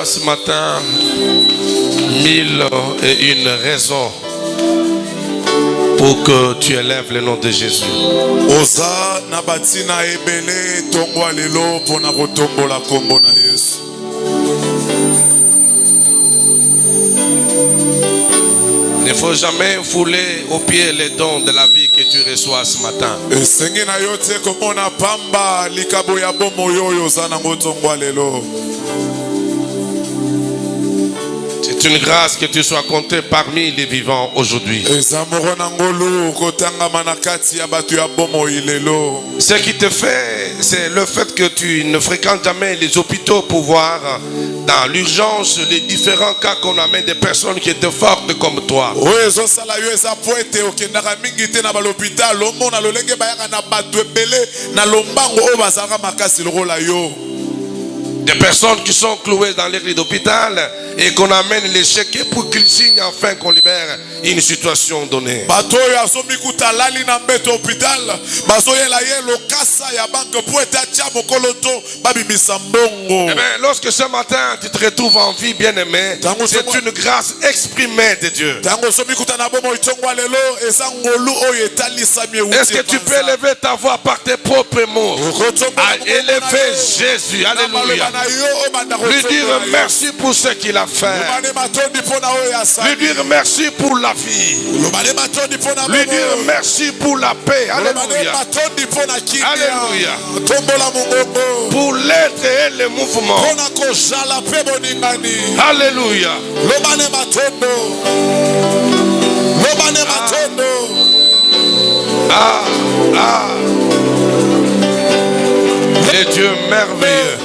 Ce matin, 1001 raisons pour que tu élèves le nom de Jésus. Il ne faut jamais fouler aux pieds les dons de la vie que tu reçois ce matin. C'est une grâce que tu sois compté parmi les vivants aujourd'hui. Ce qui te fait, c'est le fait que tu ne fréquentes jamais les hôpitaux pour voir dans l'urgence les différents cas qu'on amène des personnes qui étaient fortes comme toi. Des personnes qui sont clouées dans les lits d'hôpital et qu'on amène les chèques pour qu'ils signent enfin qu'on libère une situation donnée. Eh bien, lorsque ce matin tu te retrouves en vie, bien-aimé, c'est une grâce exprimée de Dieu. Est-ce que tu peux élever ta voix par tes propres mots à élever Jésus? Alléluia. Lui dire merci pour ce qu'il a fait. Lui dire merci pour la vie. Lui dire merci pour la paix. Alléluia. Alléluia. Pour l'être et le mouvement. Alléluia. Ah, ah. Et Dieu merveilleux.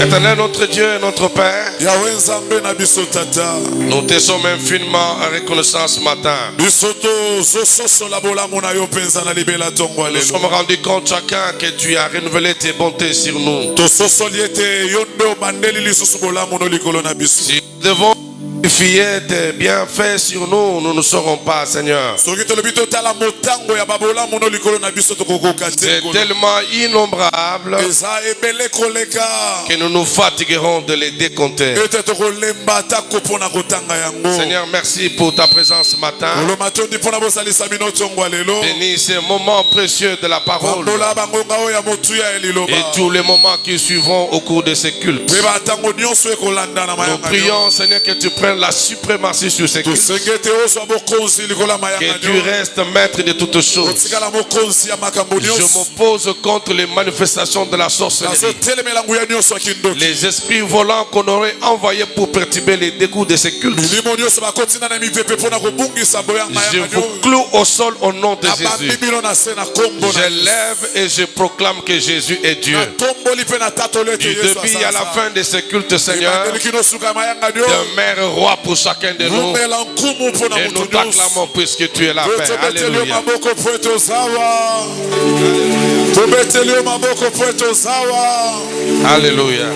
Éternel notre Dieu et notre Père, nous te sommes infiniment reconnaissants ce matin. Nous sommes rendus compte chacun que tu as renouvelé tes bontés sur nous. Si nous devons tes bienfaits sur nous, nous ne saurons pas, Seigneur. C'est tellement innombrable que nous nous fatiguerons de les décompter. Seigneur, merci pour ta présence ce matin. Bénis ces moments précieux de la parole et tous les moments qui suivront au cours de ces cultes. Nous prions, Seigneur, que tu prennes la suprématie sur ces cultes. Que tu restes maître de toutes choses. Je m'oppose contre les manifestations de la sorcellerie. Les esprits volants qu'on aurait envoyés pour perturber les découps de ces cultes. Je vous cloue au sol au nom de Jésus. Je lève et je proclame que Jésus est Dieu. Du début à la fin de ce culte, Seigneur, demeure roi pour chacun de nous. Et nous t'acclamons puisque tu es la paix. Alléluia. Alléluia.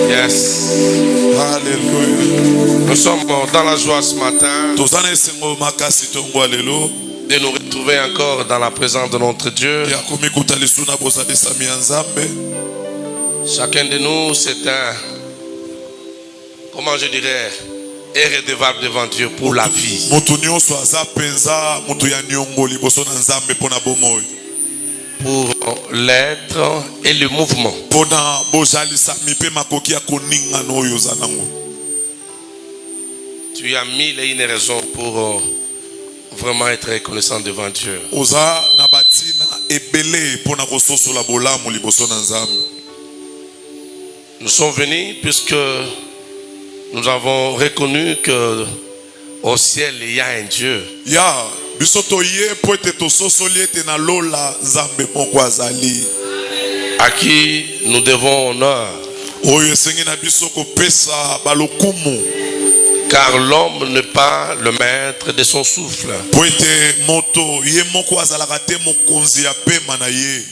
Yes. Alléluia. Nous sommes dans la joie ce matin de nous retrouver encore dans la présence de notre Dieu. Chacun de nous, c'est un, comment je dirais, est redevable devant Dieu pour la vie. Pour l'être et le mouvement. Tu as mille et une raisons pour vraiment être reconnaissant devant Dieu. Nous sommes venus puisque nous avons reconnu que au ciel il y a un Dieu. À qui nous devons honneur. Car l'homme n'est pas le maître de son souffle.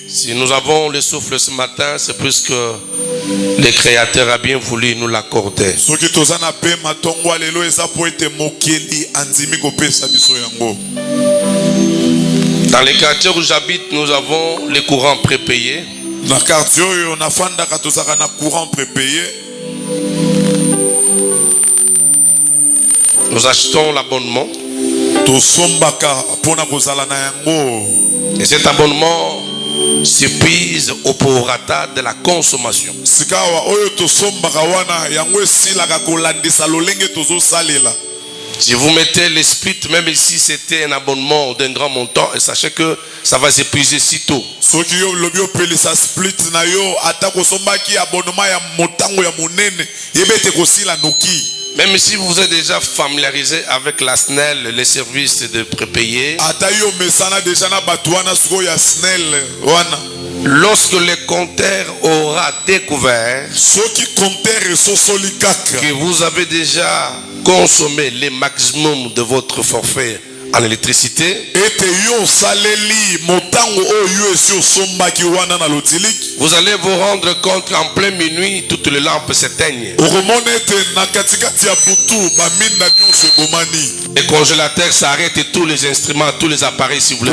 Si nous avons le souffle ce matin, c'est puisque le Créateur a bien voulu nous l'accorder. Dans les quartiers où j'habite, nous avons les courants prépayés. Nous achetons l'abonnement. Et cet abonnement s'épuise au prorata de la consommation. Si vous mettez l'esprit, même si c'était un abonnement d'un grand montant, et sachez que ça va s'épuiser sitôt. Même si vous êtes déjà familiarisé avec la SNEL, les services de prépayés, lorsque le compteur aura découvert que vous avez déjà consommé le maximum de votre forfait en électricité, vous allez vous rendre compte qu'en plein minuit, toutes les lampes s'éteignent. Les congélateurs s'arrêtent et tous les instruments, tous les appareils, si vous voulez.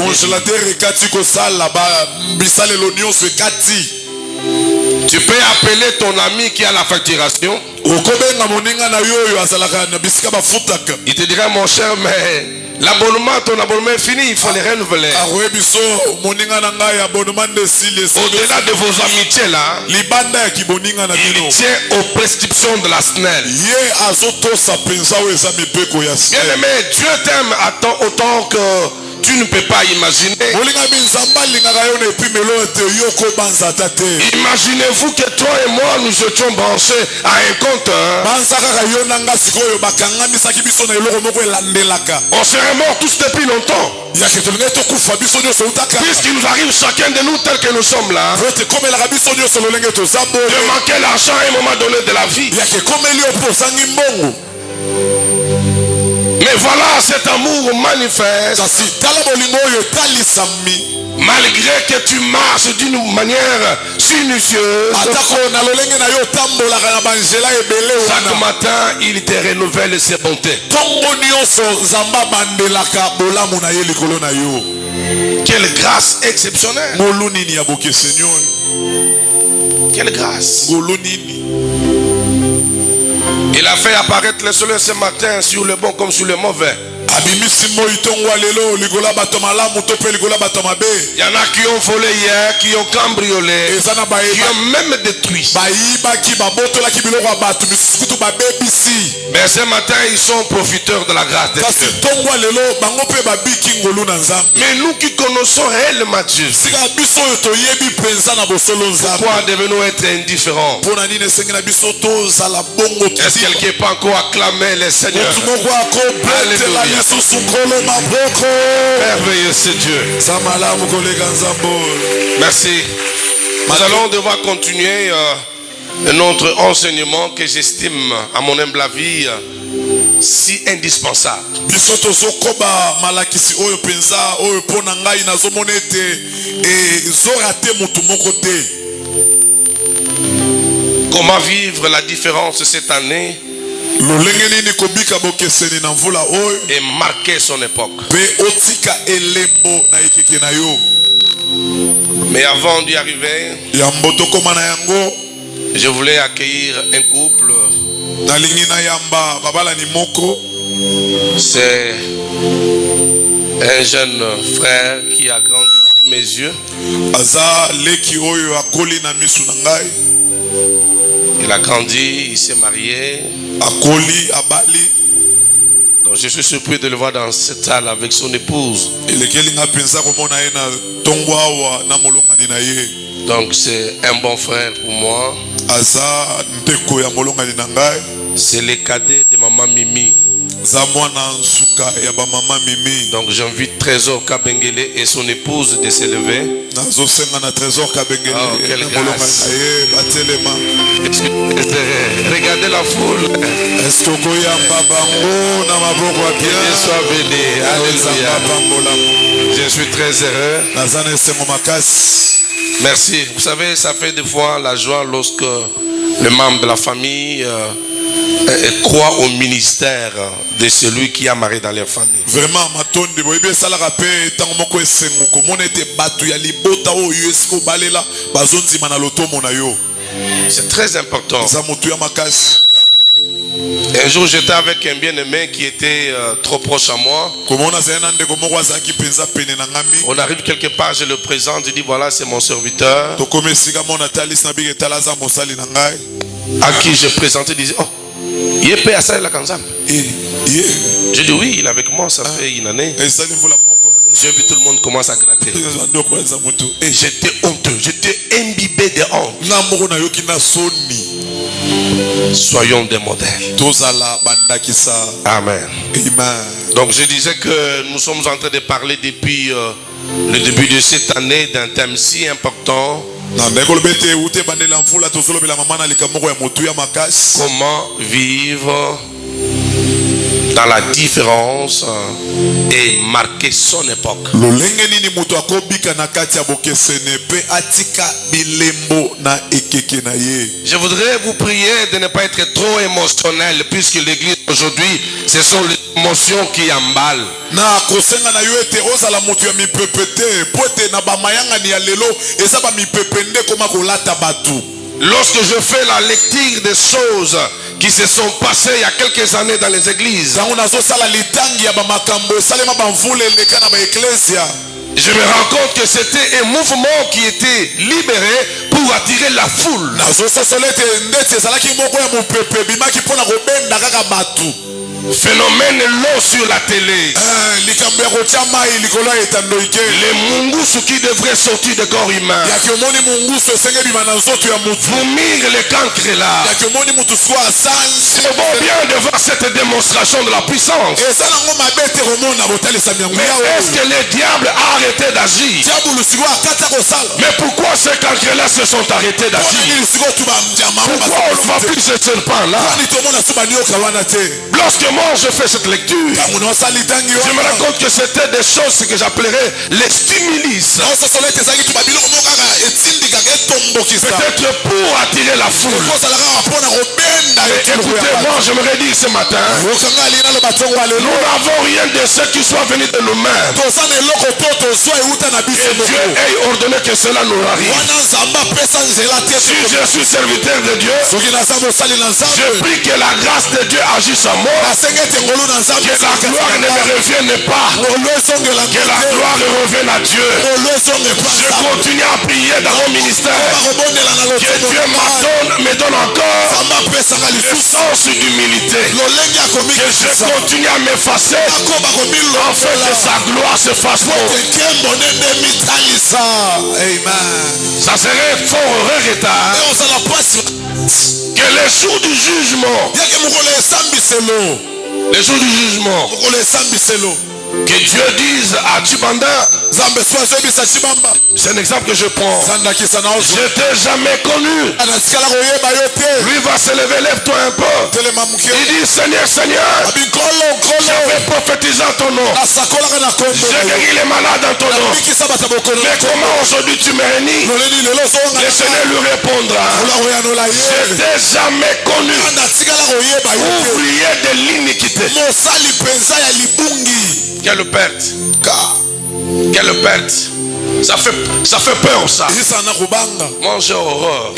Tu peux appeler ton ami qui a la facturation. Il te dira, mon cher, mais l'abonnement, ton abonnement est fini, il faut les renouveler. Au-delà de vos amitiés là, il tient aux prescriptions de la SNEL. Bien aimé, Dieu t'aime autant que tu ne peux pas imaginer. Imaginez-vous que toi et moi nous étions branchés à un compteur. On serait morts tous depuis longtemps. Puisqu'il nous arrive chacun de nous tel que nous sommes là de manquer l'argent à un moment donné de la vie. Mais voilà cet amour manifeste. Malgré que tu marches d'une manière sinueuse, chaque matin, il te renouvelle ses bontés. Quelle grâce exceptionnelle. Quelle grâce. Il a fait apparaître le soleil ce matin sur le bon comme sur le mauvais. Il y en a qui ont volé hier, qui ont cambriolé, qui ont même détruit. Mais ce matin, ils sont profiteurs de la grâce de Dieu. Mais nous qui connaissons réellement Dieu, pourquoi devons-nous être indifférents? Est-ce que quelqu'un peut encore acclamer le Seigneur? Alléluia. Merveilleux c'est Dieu. Merci. Nous allons devoir continuer notre enseignement que j'estime, à mon humble avis, si indispensable. Comment vivre la différence cette année et marquer son époque. Mais avant d'y arriver, je voulais accueillir un couple. C'est un jeune frère qui a grandi sous mes yeux. Il a grandi, il s'est marié. Donc je suis surpris de le voir dans cette salle avec son épouse. Donc c'est un bon frère pour moi. C'est le cadet de maman Mimi. Donc j'invite Trésor Kabengele et son épouse de s'élever. Oh, quelle grâce. Regardez la foule. Que Dieu soit béni. Alléluia. Je suis très heureux. Merci. Vous savez, ça fait des fois la joie lorsque le membre de la famille croit au ministère de celui qui a marié dans leur famille. Vraiment, c'est très important. Un jour, j'étais avec un bien-aimé qui était trop proche à moi. On arrive quelque part, je le présente, je dis voilà, c'est mon serviteur. À qui je présentais, il disait, oh, il est payé à ça, la Kanzam. Je dis oui, il est avec moi, ça fait une année. J'ai vu tout le monde commence à gratter. Et j'étais honteux, j'étais imbibé de honte. Soyons des modèles. Amen. Donc je disais que nous sommes en train de parler depuis le début de cette année d'un thème si important. Comment vivre dans la différence et marquer son époque. Je voudrais vous prier de ne pas être trop émotionnel, puisque l'église aujourd'hui, ce sont les émotions qui emballent. Lorsque je fais la lecture des choses qui se sont passées il y a quelques années dans les églises, je me rends compte que c'était un mouvement qui était libéré pour attirer la foule. Phénomène l'eau sur la télé. Les mungus qui devraient sortir de corps humain. Vomir les cancres là. C'est bon bien de voir cette démonstration de la puissance. Mais est-ce que le diable a arrêté d'agir? Mais pourquoi ces cancres là se sont arrêtés d'agir? Pourquoi on ne voit plus ce serpent là? Lorsque moment je fais cette lecture, je me rends compte que c'était des choses que j'appellerais les stimulis. Peut-être pour attirer la foule. Et écoutez, moi j'aimerais dire ce matin, nous n'avons rien de ce qui soit venu de nous-mêmes. Et Dieu ait ordonné que cela nous arrive. Si je suis serviteur de Dieu, je prie que la grâce de Dieu agisse en moi, que la gloire ne me revienne pas, que la gloire revienne à Dieu. Je continue à prier dans mon ministère, que Dieu me donne encore le sens d'humilité, que je continue à m'effacer afin que sa gloire se fasse pour. Ça serait fort regrettable que les jours du jugement, que Dieu dise à Tchibanda, c'est un exemple que je prends, je t'ai jamais connu. Lui va se lever, lève-toi un peu. Il dit, Seigneur, Seigneur, j'avais prophétisé en ton nom, j'ai guéri les malades en ton nom, mais comment aujourd'hui tu me réunis? Le Seigneur lui répondra, je t'ai jamais connu, ouvrier de l'iniquité. Quelle perte. Quelle perte. Ça fait peur ça. Moi j'ai horreur.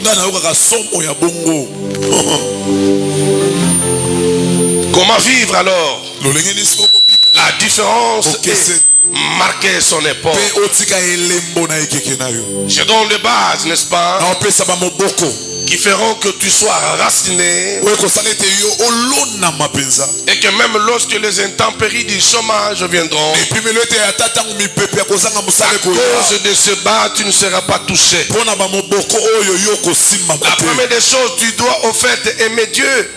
Comment vivre alors? La différence est marquer son époque. Je donne les bases, n'est-ce pas, qui feront que tu sois raciné, et que même lorsque les intempéries du chômage viendront, à cause de ce bas, tu ne seras pas touché. La première des choses, tu dois au fait aimer Dieu,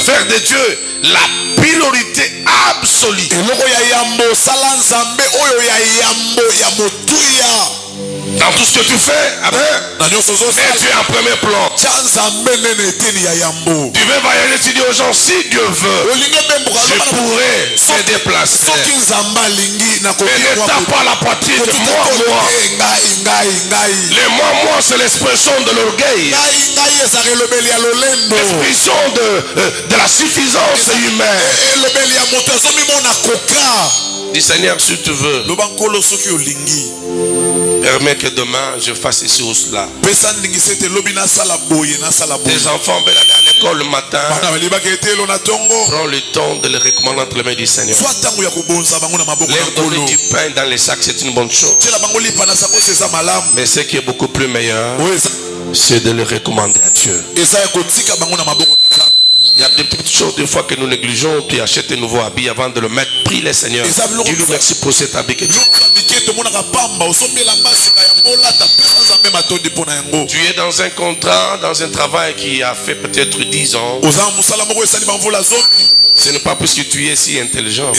faire de Dieu la priorité absolue. Dans tout ce que tu fais, mets Dieu en premier plan. Tu veux voyager, tu dis aux gens, si Dieu veut, je pourrais te déplacer. Mais ne tape pas la poitrine de moi. Le moi, c'est l'expression de l'orgueil. L'expression de la suffisance humaine. Dis Seigneur, si tu veux, permets que demain je fasse ici ou cela. Tes enfants veulent aller à l'école le matin. Prends le temps de les recommander entre les mains du Seigneur. Leur donner du pain dans les sacs, c'est une bonne chose. Mais ce qui est beaucoup plus meilleur, c'est de les recommander à Dieu. Il y a des petites choses des fois que nous négligeons. Tu achètes un nouveau habit avant de le mettre. Prie le Seigneur. Dis-lui merci pour cet habit que tu as. Tu es dans un contrat, dans un travail qui a fait peut-être 10 ans. Ce n'est pas parce que tu es si intelligent.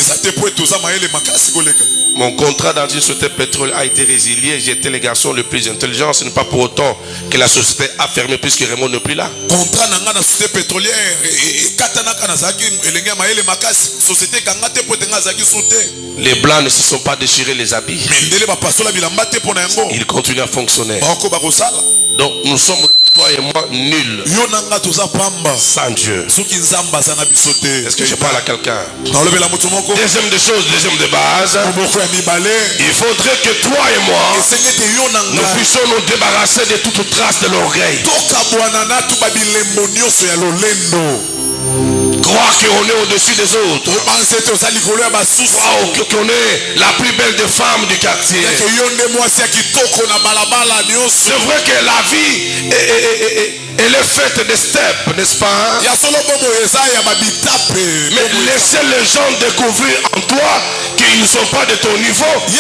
Mon contrat dans une société pétrole a été résilié. J'étais le garçon le plus intelligent. Ce n'est pas pour autant que la société a fermé puisque Raymond n'est plus là. Les blancs ne se sont pas déchirés les habits. Ils continuent à fonctionner. Donc nous sommes, toi et moi, nuls sans Dieu. Est-ce que je parle à quelqu'un? Deuxième des choses, deuxième de base, il faudrait que toi et moi, nous puissions nous débarrasser de toute trace de l'orgueil. Croire qu'on est au-dessus des autres. Croire qu'on est la plus belle des femmes du quartier. C'est vrai que la vie elle est faite de steps, n'est-ce pas? Mais laissez les gens découvrir en toi qu'ils ne sont pas de ton niveau. Ce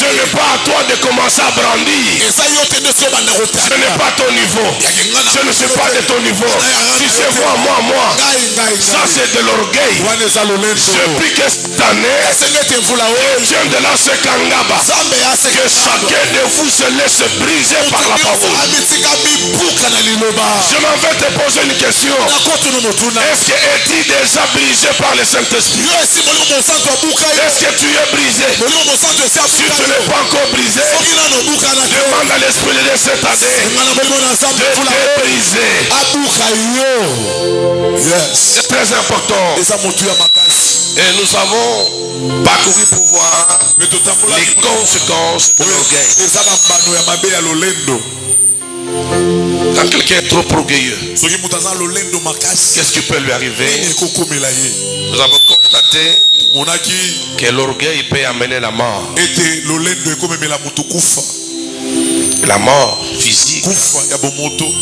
n'est pas à toi de commencer à brandir. Ce n'est pas ton niveau. Je ne suis pas de ton niveau. Si c'est moi. Ça c'est de l'orgueil. Je prie que cette année, Dieu de la Sekangaba, que chacun de vous se laisse briser par la parole. Je m'en vais te poser une question. Est-ce que es-tu déjà brisé par le Saint-Esprit? Est-ce que tu es brisé? Si tu n'es pas encore brisé, demande à l'Esprit de Dieu cette année de te briser. C'est très important. Et nous avons parcouru pour voir les conséquences de l'orgueil. Quand quelqu'un est trop orgueilleux, qu'est-ce qui peut lui arriver? Nous avons constaté que l'orgueil peut amener la mort. La mort physique,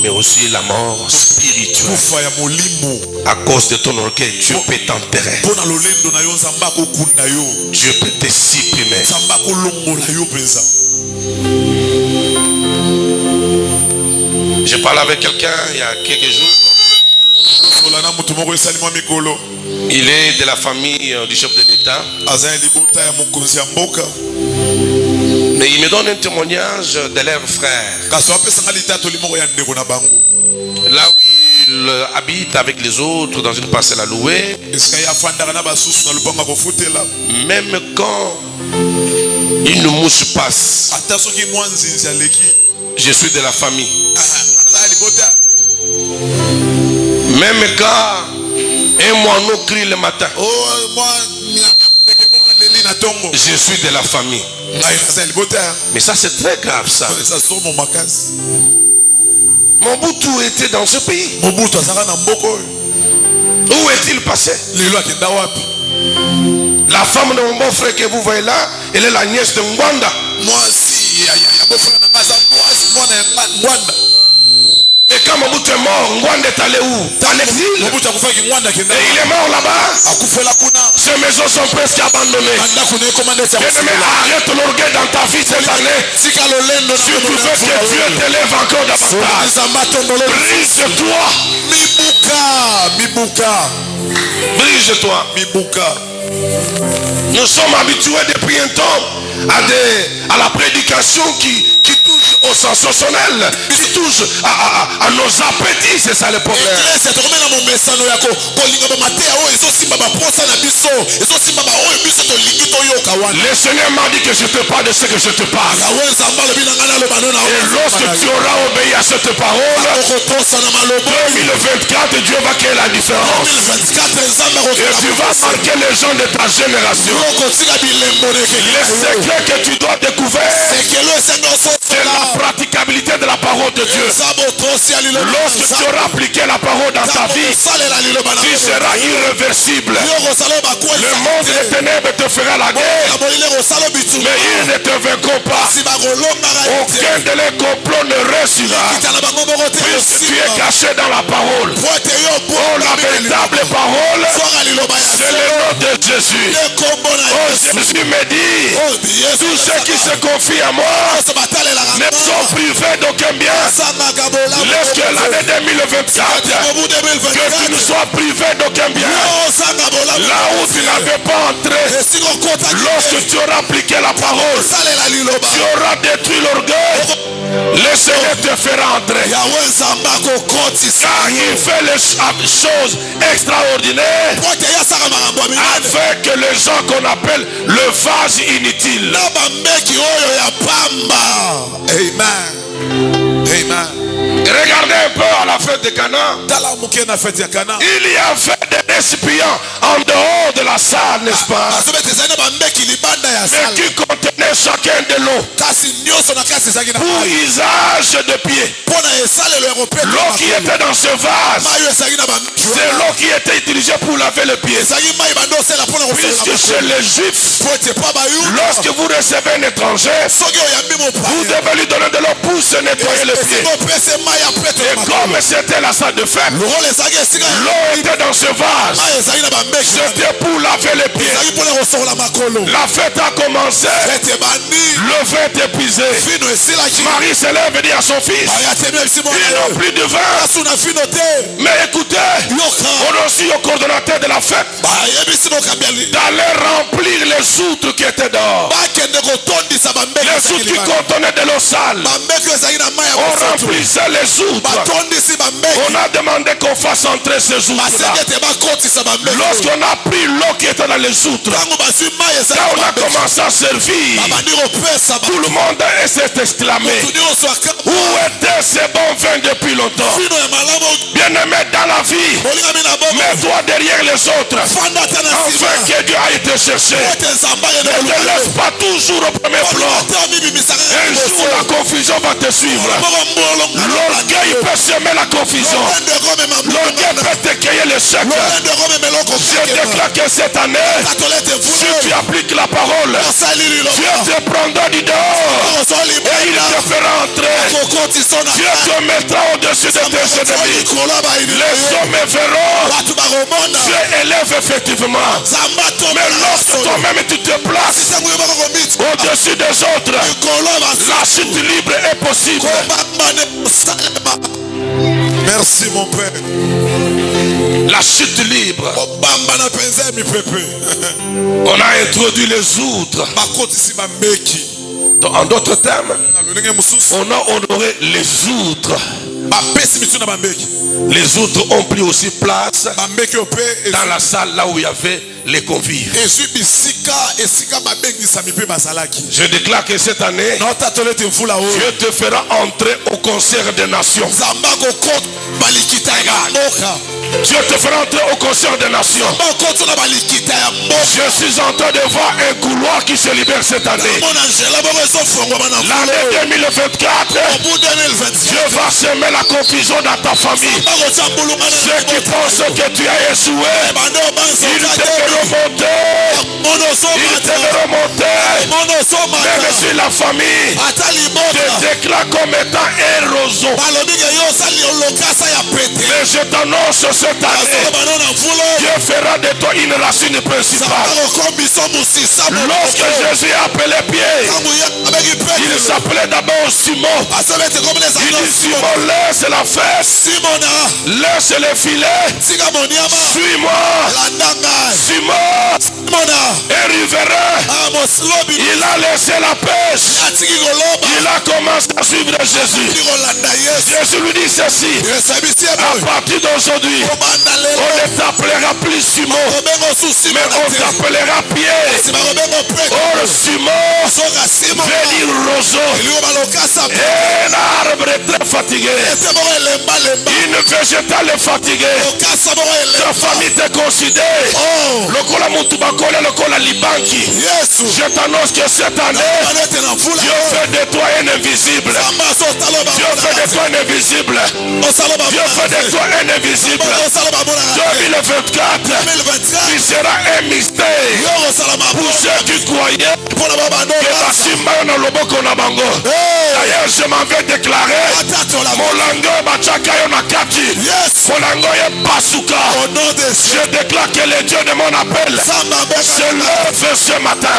mais aussi la mort spirituelle. À cause de ton orgueil, Dieu peut t'enterrer. Dieu peut te supprimer. J'ai parlé avec quelqu'un il y a quelques jours. Il est de la famille du chef de l'État. Mais il me donne un témoignage de leur frère. Là où il habite avec les autres dans une parcelle à louer. Même quand une mouche passe, je suis de la famille. Même quand un moineau crie le matin, je suis de la famille. Mais ça c'est très grave ça. Mobutu était dans ce pays. Où est-il passé? La femme de mon beau-frère que vous voyez là, elle est la nièce de Ngwanda. Mais quand Mobutu est mort, Ngwanda est allé où? En exil. Et il est mort là-bas. Ces maisons sont presque abandonnées. Bien-aimé, arrête l'orgueil dans ta vie cette année. Si tu veux que Dieu t'élève encore davantage, brise-toi. Nous sommes habitués depuis un temps à la prédication qui touche au sensationnel, qui touche à nos appétits. C'est ça le problème. Le Seigneur m'a dit que je te parle de ce que je te parle. Et lorsque tu auras obéi à cette parole, 2024, Dieu va créer la différence. Et tu vas marquer les gens de ta génération. Les secrets que tu dois découvrir, c'est la praticabilité de la parole de Dieu. Lorsque tu auras appliqué la parole dans ta vie, tu seras irréversible. Le monde des ténèbres te fera la guerre, mais ils ne te vaincront pas. Aucun de leurs complots ne réussira, puisque tu es caché dans la parole. Oh, la véritable parole, c'est le nom de Jésus. Oh, Jésus me dit, tous ceux qui se confient à moi ne sont privés d'aucun bien. Laisse que l'année 2024, que tu ne sois privé d'aucun bien. Là où tu n'avais pas entré, lorsque tu auras appliqué la parole, tu auras détruit l'orgueil. Le Seigneur te fera entrer. Car il fait les choses extraordinaires afin que les gens qu'on appelle le vase inutile. Amen. Amen. Regardez un peu à la fête de Cana. Il y avait des récipients en dehors de la salle, n'est-ce pas? Mais qui contenaient chacun de l'eau pour usage de pied. L'eau qui était dans ce vase, c'est l'eau qui était utilisée pour laver le pied. Puisque chez les Juifs, lorsque vous recevez un étranger, vous devez lui donner de l'eau pour se nettoyer le pied. Et comme c'était la salle de fête, l'eau était dans ce vase. base. C'était pour laver les pieds. La fête a commencé. Le vin est épuisé. Marie se lève et dit à son fils, ils n'ont plus de vin. Mais écoutez, on a aussi au coordonnateur de la fête d'aller remplir les outres qui étaient dehors. Les outres qui contenaient de l'eau sale. On remplissait les outres. On a demandé qu'on fasse entrer ces outres-là. Lorsqu'on a pris l'eau qui était dans les outres, là on a commencé à servir. Tout le monde s'est exclamé, où étaient ces bons vins depuis longtemps? Bien-aimé dans la vie, mets-toi derrière les autres, afin que Dieu a été cherché. Ne te laisse pas toujours au premier plan. Un jour la confusion va te suivre. L'orgueil peut semer la confusion. L'orgueil peut te créer l'échec. Je déclare que cette année, si tu appliques la parole, Dieu te prendra du dehors et il te fera entrer. Dieu te mettra au-dessus de tes ennemis. Les hommes verront. Dieu élève effectivement. Mais lorsque toi-même tu te places au-dessus des autres, la chute libre est possible. Merci mon Père. La chute libre. On a introduit les outres. En d'autres termes, on a honoré les outres. Les outres ont pris aussi place dans la salle là où il y avait les convives. Je déclare que cette année, Dieu te fera entrer au concert des nations. Dieu te fera entrer au concert des nations. Je suis en train de voir un couloir qui se libère cette année. L'année 2024, Dieu va semer la confusion dans ta famille. Ceux qui pensent que tu as échoué, ils te verront monter. Ils te verront monter. Même si la famille te déclare comme étant un roseau. Mais je t'annonce cette année, Dieu fera de toi une racine principale. Lorsque Jésus a appelé Pierre, il s'appelait d'abord Simon. Il dit Simon, laisse la fesse, laisse le filet, suis-moi. Simon est riverain. Il a laissé la pêche. Il a commencé à suivre Jésus. Jésus lui dit ceci, à partir d'aujourd'hui, on ne t'appellera plus Simon, mais on t'appellera Pierre. Or Simon veut dire roseau. Et un arbre très fatigué, une végétale fatiguée. Ta famille te considère lokola mutu bakola lokola libanki. Je t'annonce que cette année, Dieu fait de toi un invisible. Dieu fait de toi un invisible. Dieu fait de toi un invisible. 2024, tu seras un mystère pour ceux qui croyaient que Basimba na loboko na bango. D'ailleurs, je m'en vais déclarer Molango Bachaka Yonakati, Molango Pasuka. Je déclare que le Dieu de mon appel se lève ce matin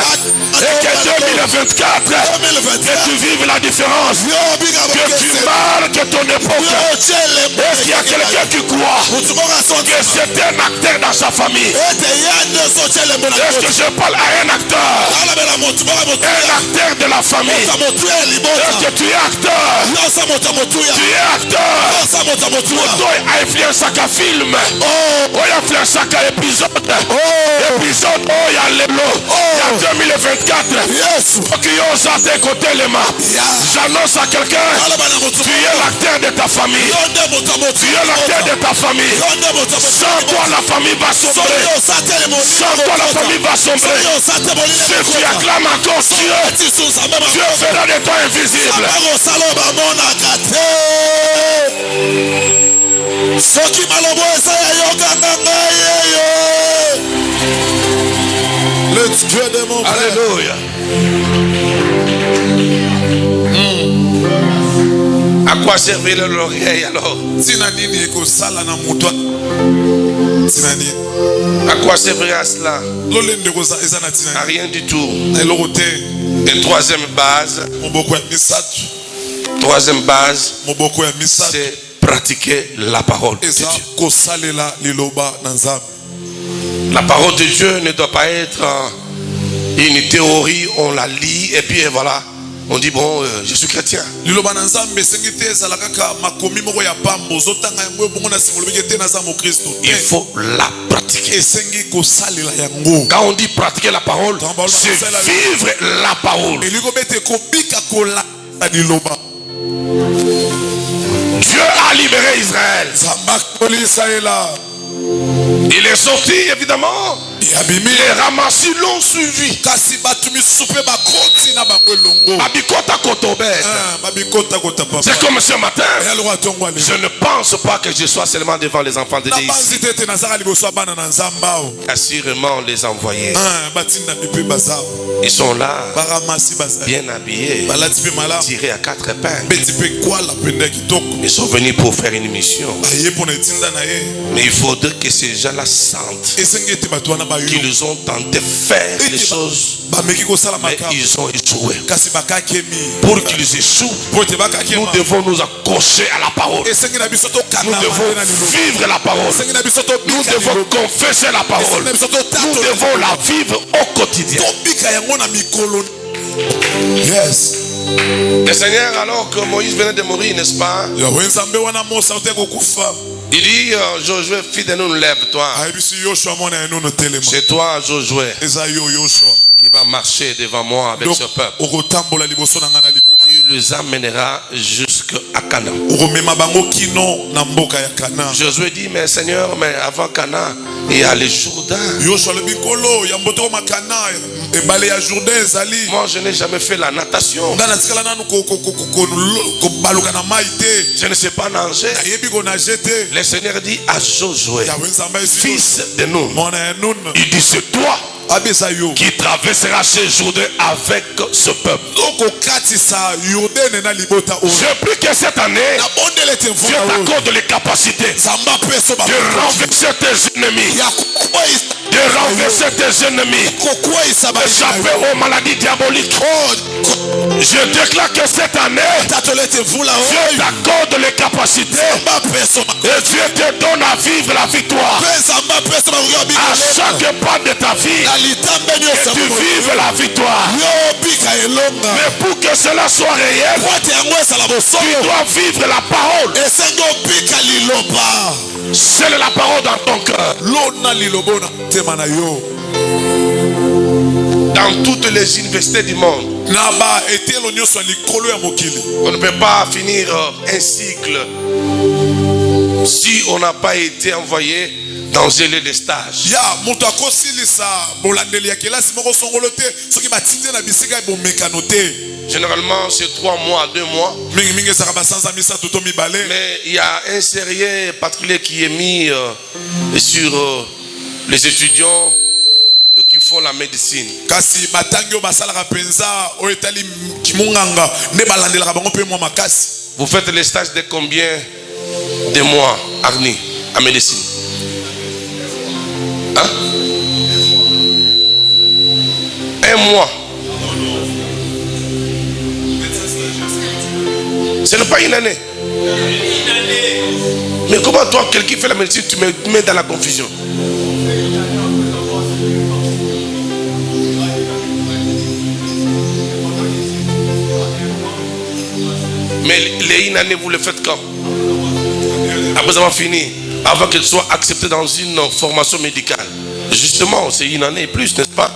et que 2024, que tu vives la différence, que tu marques ton époque. Est-ce qu'il y a quelqu'un qui croit que c'est un acteur dans sa famille? Est-ce que je parle à un acteur? Un acteur de la famille. Est-ce que tu es acteur? Tu es acteur. Moto a influencé un film. Oh, il a influencé un épisode. Épisode, oh, il y a l'élo. Il y a 2024. Qui ose à tes côtés les mains. J'annonce à quelqu'un, tu es l'acteur de ta famille. Tu es l'acteur de ta famille. Sans toi la famille va sombrer. Sans toi la famille va sombrer. Si tu acclames encore Dieu, Dieu fera de toi invisible. Le Dieu de mon Père. Alléluia. À quoi servir l'oreille alors? À quoi servira cela? À rien du tout. Et troisième base, c'est pratiquer la parole de Dieu. La parole de Dieu ne doit pas être une théorie, on la lit et puis voilà, on dit bon, je suis chrétien. Il faut la pratiquer. Quand on dit pratiquer la parole, c'est vivre la parole. Dieu a libéré Israël. Il est sorti évidemment. Les ramassis l'ont suivi. C'est comme ce matin. Je ne pense pas que je sois seulement devant les enfants de Dieu ici. Assurément les envoyés. Ils sont là, bien habillés, tirés à quatre épingles. Ils sont venus pour faire une mission. Mais il faudrait que ces gens-là sentent qu'ils ont tenté de faire les choses, mais ils ont échoué. Pour qu'ils échouent, nous devons nous accrocher à la parole. Nous devons vivre la parole. Nous devons confesser la parole. Nous devons la vivre au quotidien. Yes. Le Seigneur, alors que Moïse venait de mourir, n'est-ce pas? Il dit, Josué, fils de nous, lève-toi. C'est toi, Josué, qui va marcher devant moi avec ce peuple. Tu les amèneras jusqu'à Canaan. Josué dit, mais Seigneur, mais avant Canaan, il y a le Jourdain. Moi, je n'ai jamais fait la natation. Je ne sais pas nager. Le Seigneur dit à Josué, fils de Nun, il dit, c'est toi qui traversera ce Jourdain avec ce peuple. Je prie que cette année, Dieu t'accorde les capacités de renverser tes ennemis, de renverser tes ennemis, d'échapper aux maladies diaboliques. Je déclare que cette année, Dieu t'accorde les capacités et Dieu te donne à vivre la victoire à chaque pas de ta vie. Que tu vives la victoire. Mais pour que cela soit réel, tu dois vivre la parole. C'est la parole dans ton cœur. Dans toutes les universités du monde, on ne peut pas finir un cycle si on n'a pas été envoyé dans un lieu de stage. Généralement, c'est 3 mois, 2 mois. Mais il y a un sérieux particulier qui est mis sur les étudiants qui font la médecine. Vous faites les stages de combien de mois, Arni, en médecine? Hein? 1 mois. Ce n'est pas une année. Mais comment toi, quelqu'un qui fait la médecine, tu me mets dans la confusion? Mais les une année, vous le faites quand? Après avoir fini, avant qu'elle soit acceptée dans une formation médicale. Justement, c'est une année et plus, n'est-ce pas?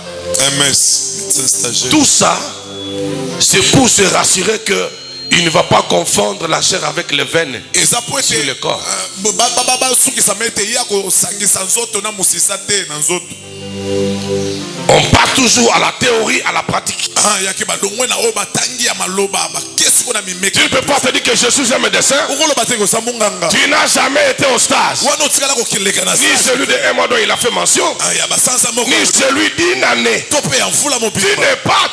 MS. Tout ça, c'est pour se rassurer que il ne va pas confondre la chair avec les veines sur le corps. On part toujours à la théorie, à la pratique. Tu ne peux pas te dire que je suis un médecin. Tu n'as jamais été au stage. Ni celui de un mois dont il a fait mention. Ni celui d'une année.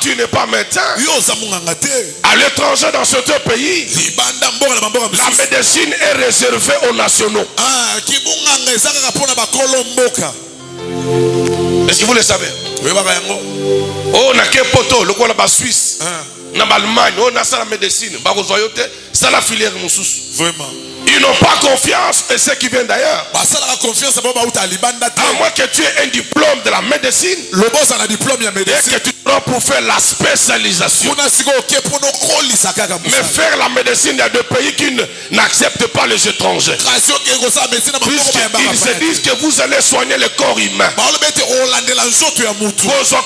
Tu n'es pas médecin. À l'étranger, dans ce pays, la médecine est réservée aux nationaux. Est-ce que vous le savez? Oh, na Kepoto, le quoi là-bas Suisse, na Allemagne, oh na ça la médecine, bah vous voyez ça la filière moussous. Vraiment. Ils n'ont pas confiance et ceux qui viennent d'ailleurs. À moins que tu aies un diplôme de la médecine. Et que tu dois pour faire la spécialisation. Mais faire la médecine, il y a deux pays qui n'acceptent pas les étrangers. Puisqu'ils se disent que vous allez soigner le corps humain. Vos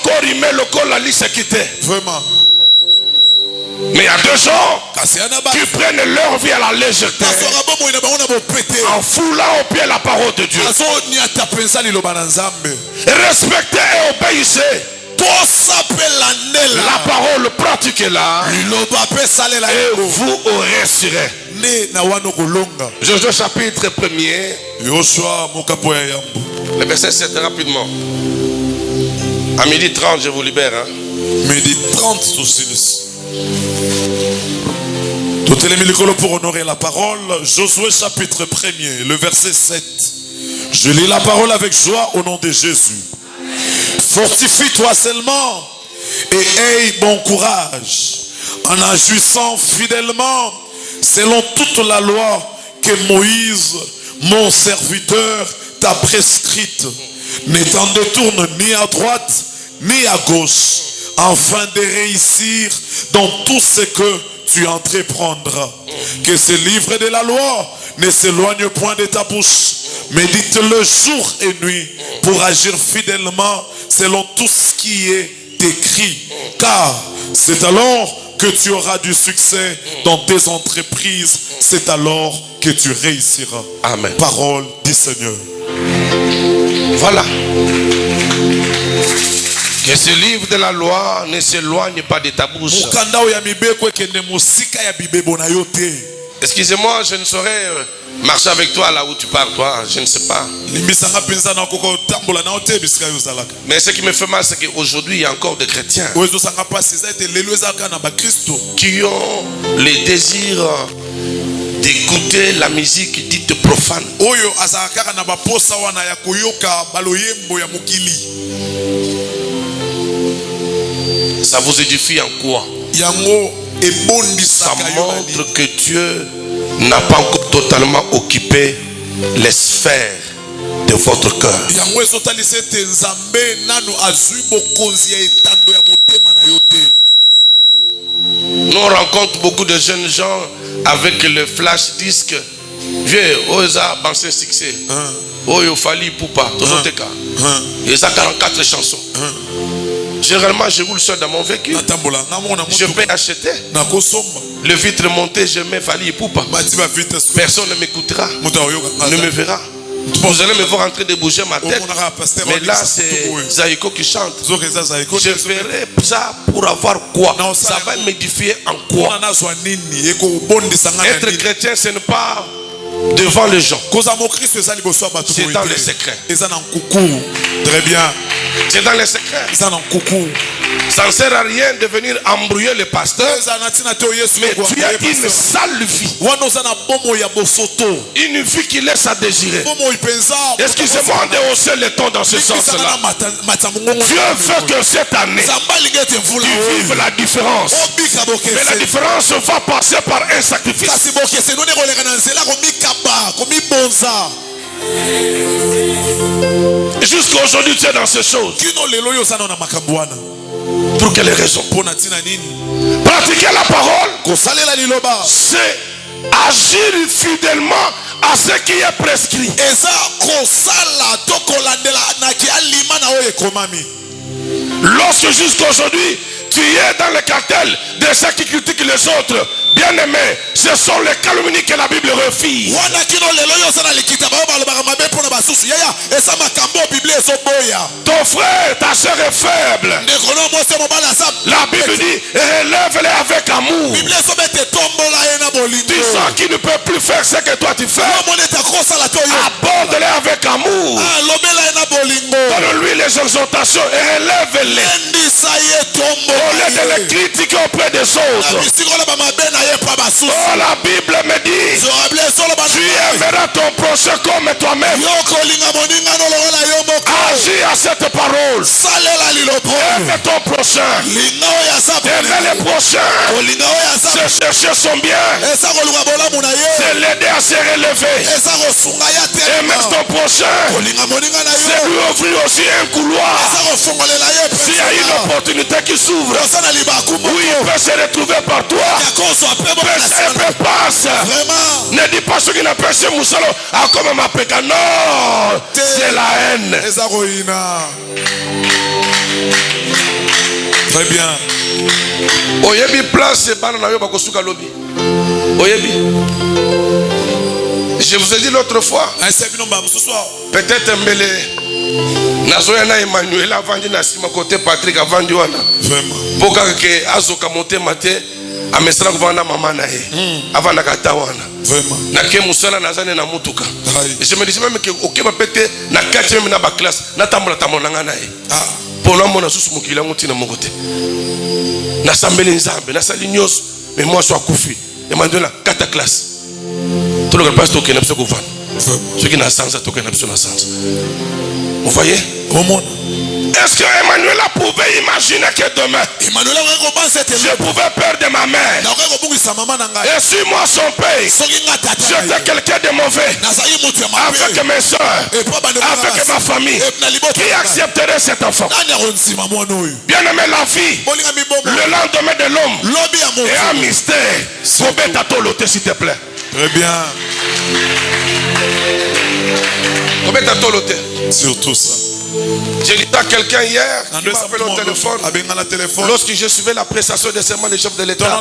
corps humains, le corps la lisse quitter. Vraiment. Mais il y a deux gens qui prennent leur vie à la légèreté en foulant au pied la parole de Dieu. Respectez et obéissez. La parole pratiquez-la et vous serez. Josué chapitre 1er, le verset 7 rapidement. À 12h30 je vous libère. 12h30 aussi. Pour honorer la parole, Josué chapitre 1er, le verset 7. Je lis la parole avec joie au nom de Jésus. Fortifie-toi seulement et aie bon courage en agissant fidèlement selon toute la loi que Moïse, mon serviteur, t'a prescrite. Ne t'en détourne ni à droite ni à gauche, afin de réussir dans tout ce que tu entreprendras. Que ce livre de la loi ne s'éloigne point de ta bouche. Médite-le jour et nuit pour agir fidèlement selon tout ce qui est écrit. Car c'est alors que tu auras du succès dans tes entreprises. C'est alors que tu réussiras. Amen. Parole du Seigneur. Voilà. Que ce livre de la loi ne s'éloigne pas de ta bouche. Excusez-moi, je ne saurais marcher avec toi là où tu pars, toi. Je ne sais pas. Mais ce qui me fait mal, c'est qu'aujourd'hui, il y a encore des chrétiens qui ont les désirs d'écouter la musique dite profane. Ça vous édifie en quoi? Ça montre que Dieu n'a pas encore totalement occupé les sphères de votre cœur. Nous on rencontre beaucoup de jeunes gens avec le flash disque. Vieux, Oza, Bansé Succès. Oyo Fali Poupa, Tozoteka. Et ça 44 chansons. Généralement, je roule seul dans mon véhicule. Je peux acheter. Le vitre monté, je mets Fali Poupa. Personne ne m'écoutera, ne me verra. Vous allez me voir en train de bouger ma tête. Mais là, c'est Zaïko qui chante. Je ferai ça pour avoir quoi? Ça va m'édifier en quoi? Être chrétien, ce n'est pas devant les gens. C'est dans les secrets. Très bien. C'est dans les secrets. Ça ne sert à rien de venir embrouiller le pasteur. Mais tu as une sale vie. Une vie qui laisse à désirer. Excusez-moi de hausser le ton dans ce sens-là. Dieu veut que cette année, tu vives la différence. Mais la différence va passer par un sacrifice. Jusqu'à aujourd'hui, tu es dans ces choses. Pour quelles raisons? Pratiquer la parole, c'est agir fidèlement à ce qui est prescrit. Lorsque jusqu'à aujourd'hui tu es dans le cartel de ceux qui critiquent les autres. Bien-aimé, ce sont les calomnies que la Bible refuse. Ton frère, ta soeur est faible. La Bible dit, relève-les avec amour. Tu sens qu'il ne peut plus faire ce que toi tu fais. Aborde-les avec amour. Donne-lui les exhortations et relève-les. Au lieu de les critiquer auprès des autres. Oh, la Bible me dit, tu aimeras ton prochain comme toi-même. Agis à cette parole. Aime ton prochain. Aimer les prochains. Se chercher son bien. C'est l'aider à se relever. Aimer ton prochain. C'est lui ouvrir aussi un couloir. S'il y a une opportunité qui s'ouvre, où il peut se retrouver par toi, passe. Ne dis pas ce qui n'a pas chez Moussalo. Ah, comme ma péka. Non, c'est la haine. Très bien. Oyebi place banana yo bakosuka lobi. Oyebi. Je vous ai dit l'autre fois. Peut-être Mbele Nazoyana Emmanuel a vendu na sima côté Patrick a vendu wana. Vraiment. Boka ke azoka monter maté a mesra kuvanda mama na ye. Avanda kata wana. Vraiment. Na ke musala nazane na mutuka. Je me dis même que okeba pété na kati même na ba classe na tambola tamonanga na ye. Ah. Pona mona susu mukila mutina mokote. Na sambeli nzambe na sali nyos mais moi so akufi. Emmanuel kata classe. Tout le pasteur qui n'a pas de ceux qui n'ont pas de sens. Vous voyez? Est-ce que Emmanuel pouvait imaginer que demain je pouvais perdre ma mère et suis moi son père? J'étais quelqu'un de mauvais avec mes soeurs, avec ma famille. Qui accepterait cet enfant? Bien aimé, la vie, le lendemain de l'homme est un mystère. S'il te plaît. Très bien. Surtout ça. J'ai dit à quelqu'un hier qui m'appelle au téléphone. Lorsque je suivais la prestation des serments des chefs de l'État.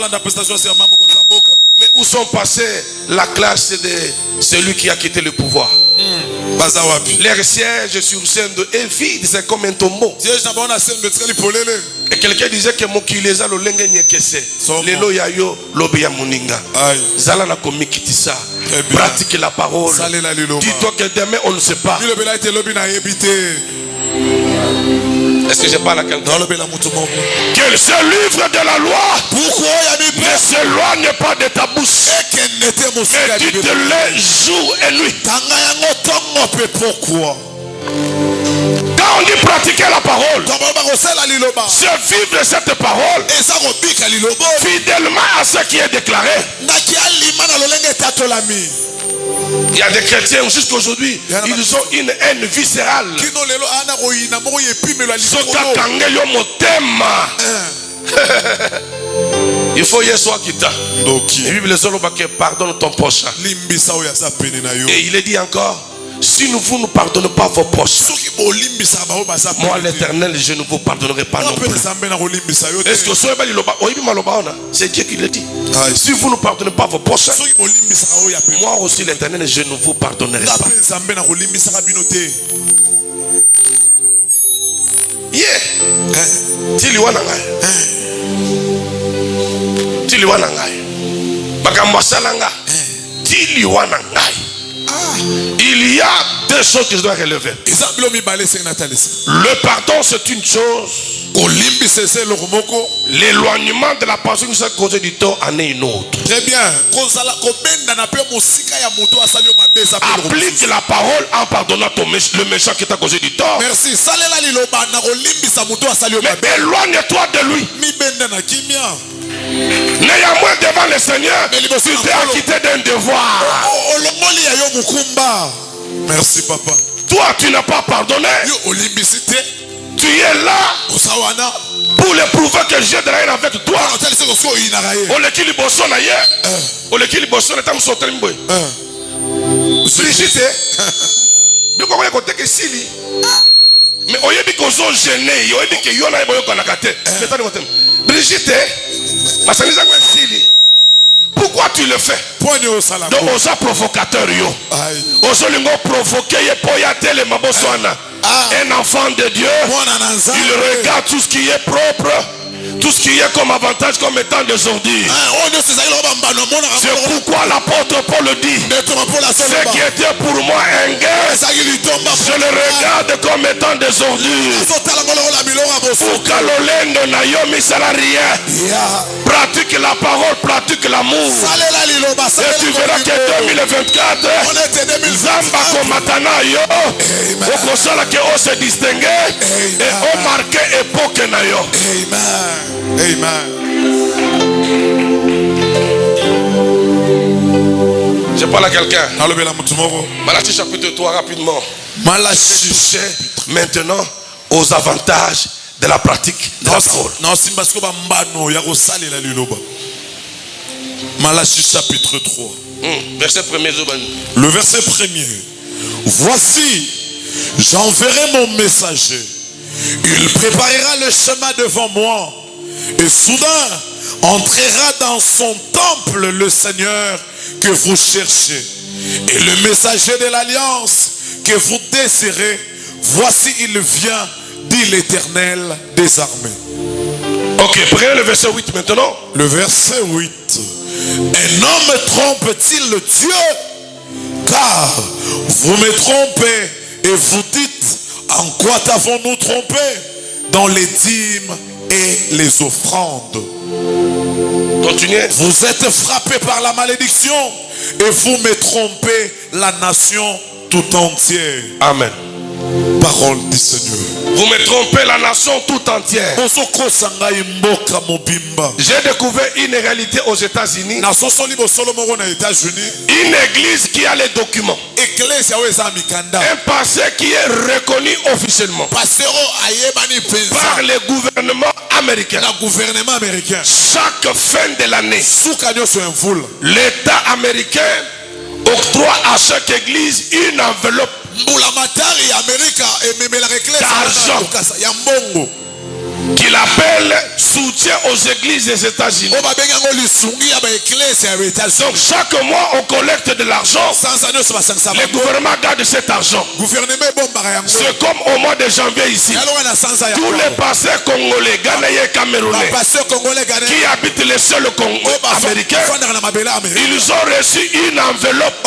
Mais où sont passés la classe de celui qui a quitté le pouvoir? L'air siège sur scène est vide, c'est comme un tombeau. Et quelqu'un disait que Mokileza lo lenge nyekese. Lelo yayo lobi ya muninga. Zala na komikitisa. Pratique la parole. Dis-toi que demain on ne sait pas. Est-ce que je parle à quelqu'un? Que ce livre de la loi ne s'éloigne pas de ta bouche. Médite-le jour et nuit. Pourquoi? Quand on dit pratiquer la parole, c'est vivre cette parole fidèlement à ce qui est déclaré. Il y a des chrétiens jusqu'à aujourd'hui, ils ont une haine viscérale. Il faut y soit quitter. La Bible pardonne ton prochain. Et il est dit encore, si vous ne pardonnez pas vos proches, moi l'Éternel, je ne vous pardonnerai pas non plus. Est-ce que c'est Dieu qui le dit? Si vous ne pardonnez pas vos proches, moi aussi l'Éternel, je ne vous pardonnerai pas. Yeah. Il y a deux choses que je dois relever. Le pardon, c'est une chose. L'éloignement de la personne qui s'est causé du tort en est une autre. Très bien. Applique la parole en pardonnant le méchant qui t'a causé du tort. Merci. Mais éloigne-toi de lui. Néanmoins devant le Seigneur, tu t'es acquitté d'un devoir. Merci papa. Toi tu n'as pas pardonné. Tu es là pour le prouver que j'ai de la haine avec toi. Mais Brigitte, pourquoi tu le fais? Donc, on a provocateur. On a provoqué un enfant de Dieu. Il regarde tout ce qui est propre, tout ce qui est comme avantage, comme étant des ordures. C'est pourquoi l'apôtre Paul dit: ce qui était pour moi un gain, je le regarde comme étant des ordures. Pratique la parole, pratique l'amour. Et tu verras que 2024, Zamba Komatana yo, au console que on se distingue et on marque époque na yo. Amen. Je parle à quelqu'un. Malachie chapitre 3 rapidement. Malachie maintenant aux avantages de la pratique de la parole. Malachie chapitre 3. Verset 1er. Le verset 1er. Voici, j'enverrai mon messager. Il préparera le chemin devant moi. Et soudain, entrera dans son temple le Seigneur que vous cherchez. Et le messager de l'alliance que vous désirez, voici il vient, dit l'Éternel des armées. Ok, prenez le verset 8 maintenant. Le verset 8. Un homme trompe-t-il le Dieu? Car vous me trompez et vous dites: en quoi t'avons-nous trompé? Dans les dîmes et les offrandes. Continuez. Vous êtes frappés par la malédiction et vous me trompez la nation tout entière. Amen. Parole du Seigneur. Vous me trompez la nation tout entière. J'ai découvert une réalité aux États-Unis. Une église qui a les documents. Un pasteur qui est reconnu officiellement par le gouvernement américain. Chaque fin de l'année, l'État américain octroie à chaque église une enveloppe d'argent qu'il appelle soutien aux églises des États-Unis. Donc chaque mois on collecte de l'argent. Le gouvernement garde cet argent. C'est comme au mois de janvier ici. Tous les pasteurs congolais, ghanéens, camerounais qui habitent le sol Congo américain, ils ont reçu une enveloppe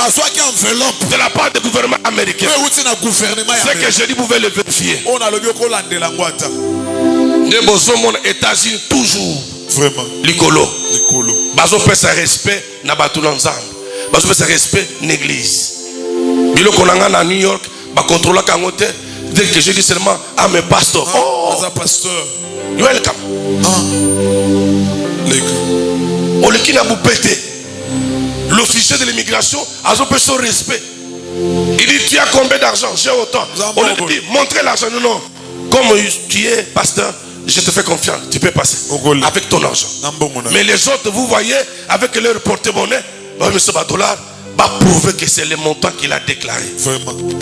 de la part du gouvernement américain. C'est que je dis, vous pouvez le vérifier. Les bozomon États-Unis toujours vraiment likolo bazo pesa respect na batula nzambe bazo pesa respect l'église biloko nanga na New York ba contrôler kangote dès que je dis seulement ah mais pasteur pasteur you welcome on le kina boupete l'officier de l'immigration a son peu son respect. Il dit tu as combien d'argent? J'ai autant. On lui dit montrez l'argent. Non, comme tu es pasteur, je te fais confiance, tu peux passer avec ton argent. Mais les autres, vous voyez, avec leur porte-monnaie, $, va prouver que c'est le montant qu'il a déclaré.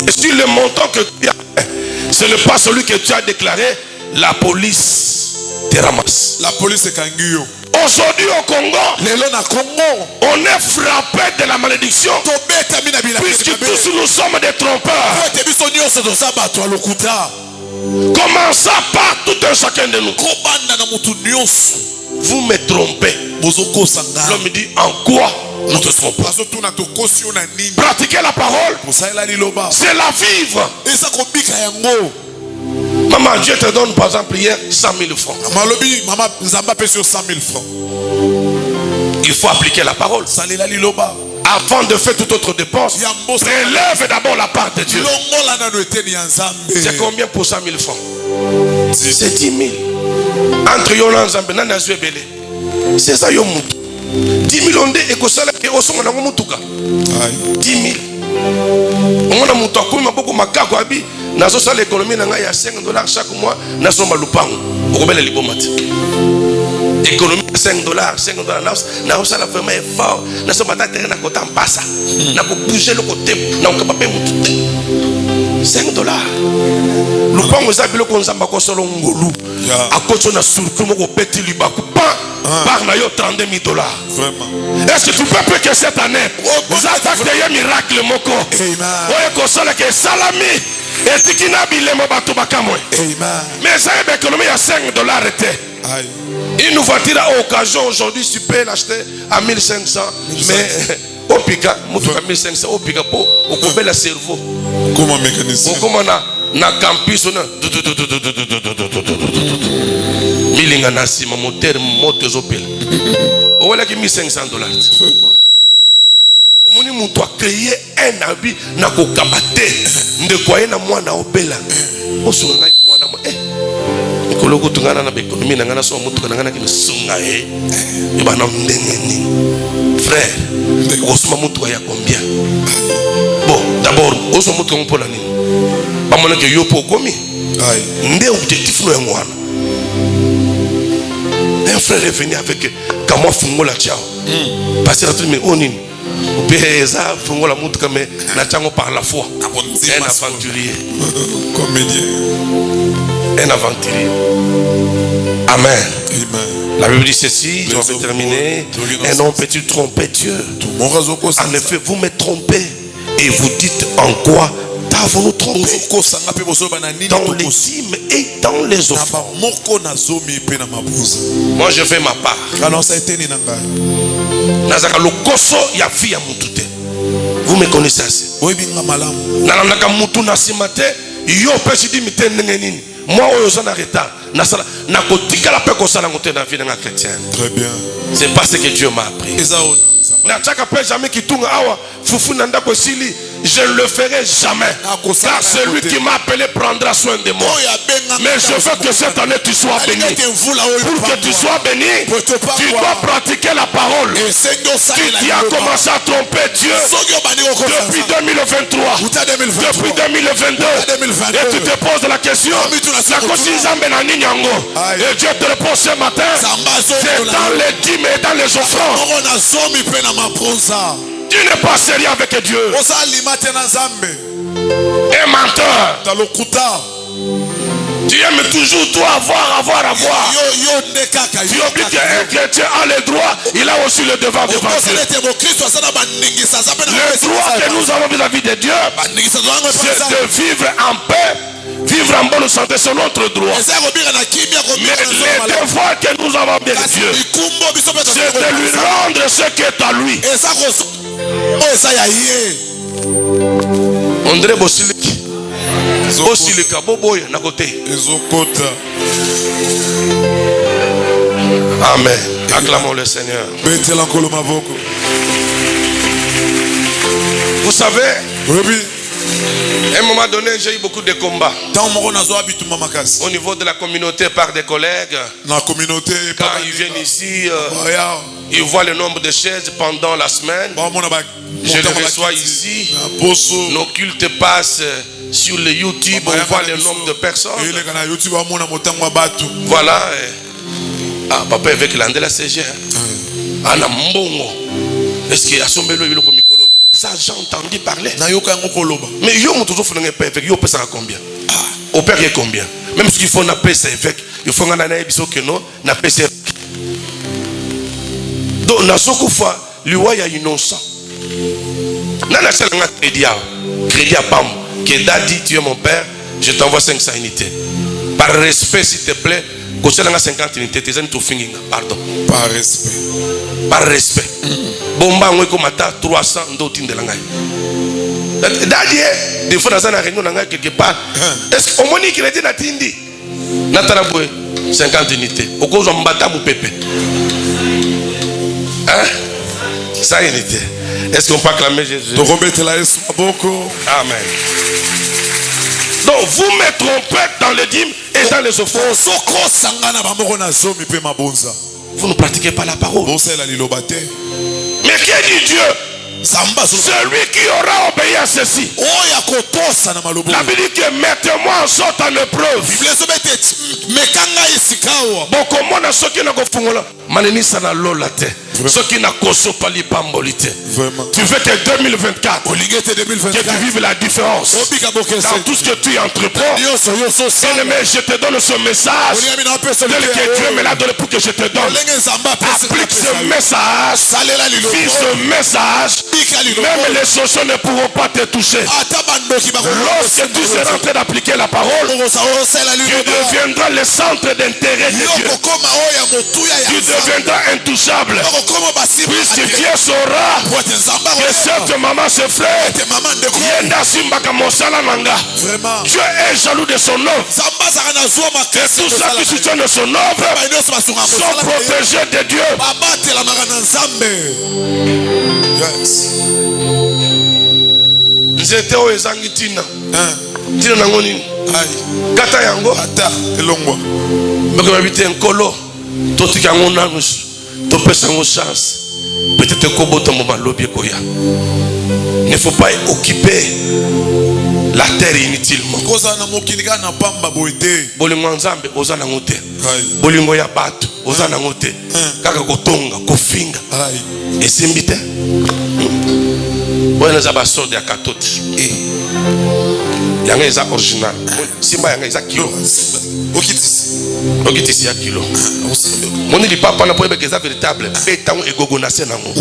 Et si le montant que tu as, ce n'est pas celui que tu as déclaré, la police te ramasse. La police est Kanguyo. Aujourd'hui au Congo, on est frappé de la malédiction puisque tous nous sommes des trompeurs. Commençons par tout un chacun de nous. Vous me trompez. L'homme dit en quoi nous te trompons? Pratiquer la parole, c'est la vivre. Maman, Dieu te donne par exemple hier 100 000 francs. Il faut appliquer la parole. Avant de faire toute autre dépense, relève d'abord la part de Dieu. C'est combien pour 100 000 francs? C'est 10 000. Entre Yolan Zambé, Nana Zuebele. C'est ça, Yomutu. 10 000 on dit, et que ça, et au son, on a 10 000. On a monté à couper, beaucoup ma cago abi. N'a pas ça l'économie, n'a pas $5 chaque mois. N'a pas ça lupango. Au bel libomate. Économie $5, n'a pas ça la vraiment effort. N'a pas ça terrain à côté en bassa. N'a pas bougé le côté. N'a pas payé mon tout. $5. Lupango za biloko nzamba ko solo ngolu. Akoto na surtout moko peti libaku pa. Par na yo $32,000. Vraiment. Est-ce que tu peux plus que cette année vous attaquez un miracle moko? Oye ko solo ke salami. Et tikina bilemo batu bakamwe. Mais ça est économie à $5 était. Une voiture à occasion aujourd'hui, tu peux l'acheter à 1500. Mais au pika, à 1500, au pika pour couper le cerveau. Comment mécanicien? Comment na campus on a milinga na sima moteur moto opel. On va qui $1500. Moni mutu a créé un habit na ko kabate ndekwaye na mwana opela. Osunga mwana mo koloko tungana na économie na ngana so mutu kana ngana ki sunga ibana ndengeni frère osuma mutu ya combien? Bon d'abord osuma mutu ko pola nini ba mona ke yo po komi nde objectif no ngwana. Un frère est venu avec comment fungola ciao parce que tout mais onini Béza fungola mutu comme na chango par la foi un aventurier comédien. Un aventurier. Amen. La Bible dit ceci, je vais terminer. Un homme peut-il tromper Dieu? En effet, vous me trompez et vous dites en quoi t'avons-nous trompé? Dans les dîmes et dans les offrandes. Moi je fais ma part. Vous me connaissez assez. Moi, je suis en retard. Très bien. C'est pas ce que Dieu m'a appris. Je ne le ferai jamais. Car celui qui m'a appelé prendra soin de moi. Mais je veux que cette année tu sois béni. Pour que tu sois béni, tu dois pratiquer la parole. Tu as commencé à tromper Dieu depuis 2023, depuis 2022. Et tu te poses la question, et Dieu te répond ce matin, c'est dans les dîmes et dans les offrandes. Tu n'es pas sérieux avec Dieu. Et menteur. Tu aimes toujours toi avoir. Tu oublies qu'un chrétien a le droit, il a aussi le devoir devant Dieu. Le droit que nous avons vis-à-vis de Dieu, c'est de vivre en paix, vivre en bonne santé, c'est notre droit. Mais le devoir que nous avons de Dieu, c'est de lui rendre ce qui est à lui. André Bosiliki. Bosilika boboya na côté. Amen. Acclamons le Seigneur. Vous savez, à un moment donné, j'ai eu beaucoup de combats. Au niveau de la communauté par des collègues. Quand ils viennent ici, ils voient le nombre de chaises pendant la semaine. Je les reçois ici. Nos cultes passent sur le YouTube. On voit le nombre de personnes. Voilà. Ah, papa avec l'andela CG. Ana mbongo. Est-ce qu'il y a son belo yilo komikolo? Ça j'ai entendu parler. Mais yo mon toujours fait avec yo pesa combien? Au père est combien? Même ce qu'il faut na pesa avec, il faut ngana na biso que non na pesa. Donc na sokufa liwa ya innocent. Nana selanga crédit à Bam. Que Daddy, tu es mon père, je t'envoie 500 unités. Par respect, s'il te plaît, que tu aies 50 unités, tu es pardon. Par respect. Par respect. Bomba, on est comme 300 d'autres de l'angaï. Daddy, des fois, dans une réunion, quelque part, est-ce qu'on m'a dit qu'il était dans Tindi? Nataraboué, 50 unités. Au cause on m'bata mon pépé. Hein? 100 unités. Est-ce qu'on peut acclamer Jésus? Amen. Donc vous me trompez dans les dîmes et dans les offrandes. Vous ne pratiquez pas la parole. Mais qui dit Dieu? celui qui aura obéi à ceci. La Bible dit que mettez-moi en sorte en épreuve. Bokomona soki na kofungola manenisa na lola te. Soki na kosopa lipamboli te. Tu veux que 2024 que tu vives la différence dans tout ce que tu entreprends. Bien-aimé, je te donne ce message tel que Dieu me l'a donné pour que je te donne. Applique ce message, vis ce message. Même les sociaux ne pourront pas te toucher. Lorsque tu seras en train d'appliquer la parole, tu deviendras le centre d'intérêt de Dieu. Tu deviendras intouchable. Puisque Dieu saura que cette maman se flatte. Dieu est jaloux de son œuvre. Et tous ceux qui soutiennent son œuvre sont protégés de Dieu. Nzete o ezangi tina. Tina nango nini? Kata yango. Ata elongwa. Mbeko mabite nkolo. Totika yango nanus. Topesa yango chance. Peut-être koboto mo malobi koya. Ne faut pas occuper la terre inutilement. Bolingo nzambe oza nango te. Bolingo ya bato oza nango te. Kaka kotonga, kofinga. Esimbi te. Boye neza basode ya katote. Yanga eza original. Simba yanga eza kilo. Okitisi ya kilo. Moni li papa na poebe keza véritable. Betango egogo na se nango.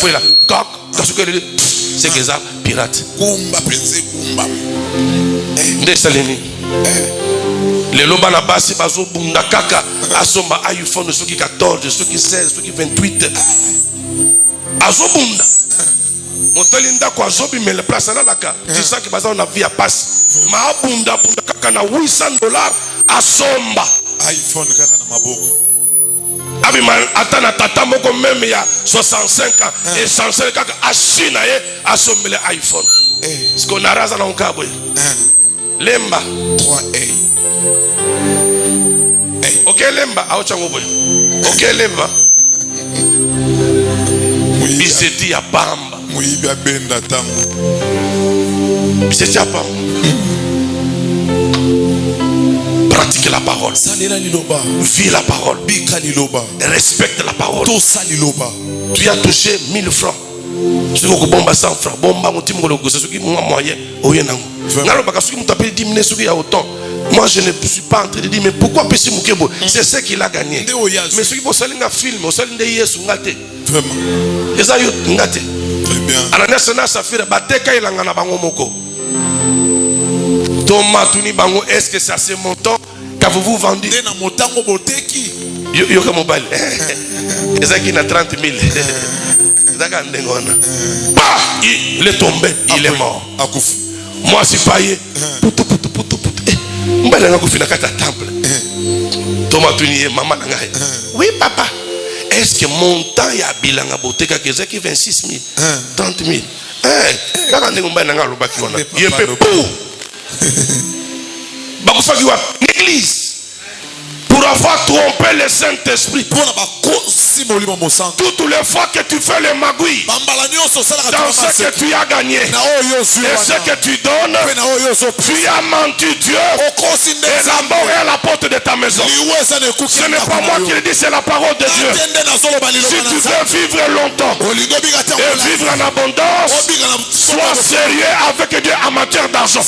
Foi la kak kasukele c'est keza pirate. Kumba penze kumba. Nde salini. Lelo bana basi bazo bunda kaka asomba iPhone soki 14, soki 16, soki 28. Azo bunda. Motelinda kwa zobi mele place na laka. Disant que baza on a vie à passe. Ma bunda bunda kaka na $800 asomba iPhone kaka na maboko. Abi man atana tata moko même ya 65 ans et 105 kaka ashina ye asombele iPhone. Ce qu'on a raza na nkabo. Lemba 3A. OK lemba aochango boy. OK lemba. Biseti ya pamba. Muibi abenda tango. Biseti ya pamba. Pratique la parole. Vis la parole. Respecte la parole. Tu as touché 1000 francs. Tu as bomba 100 francs. Bomba moyen. Moi je ne suis pas en train de dire mais pourquoi Pessi Mukebo? C'est ce qu'il a gagné. Mais ce qui faut salir film, au salir de Yesu ngate. Vraiment. Et ça yo ngate. Très bien. Anania sana safira bateka ilanga na bango moko. Thomas Tuni bango, est-ce que c'est assez montant qu'avez-vous vendu? Yo comme mobile. Ezaki na 30 000. Ezaka ndengona. Bah, il est tombé, il est mort. Moi si payé. Mbala nga kufina kata temple. Thomas Tuni maman ngai. Oui papa. Est-ce que mon temps ya bilanga boteka kezaki 26 000, 30 000. Kaka ndengomba nga lobaki wana. Yempe pou. L'église pour avoir trompé le Saint-Esprit. Toutes les fois que tu fais les magouilles dans ce que tu as gagné et ce que tu donnes, tu as menti Dieu et la mort est à la porte de ta maison. Ce n'est pas moi qui le dis, c'est la parole de Dieu. Si tu veux vivre longtemps et vivre en abondance, sois sérieux avec Dieu en matière d'argent.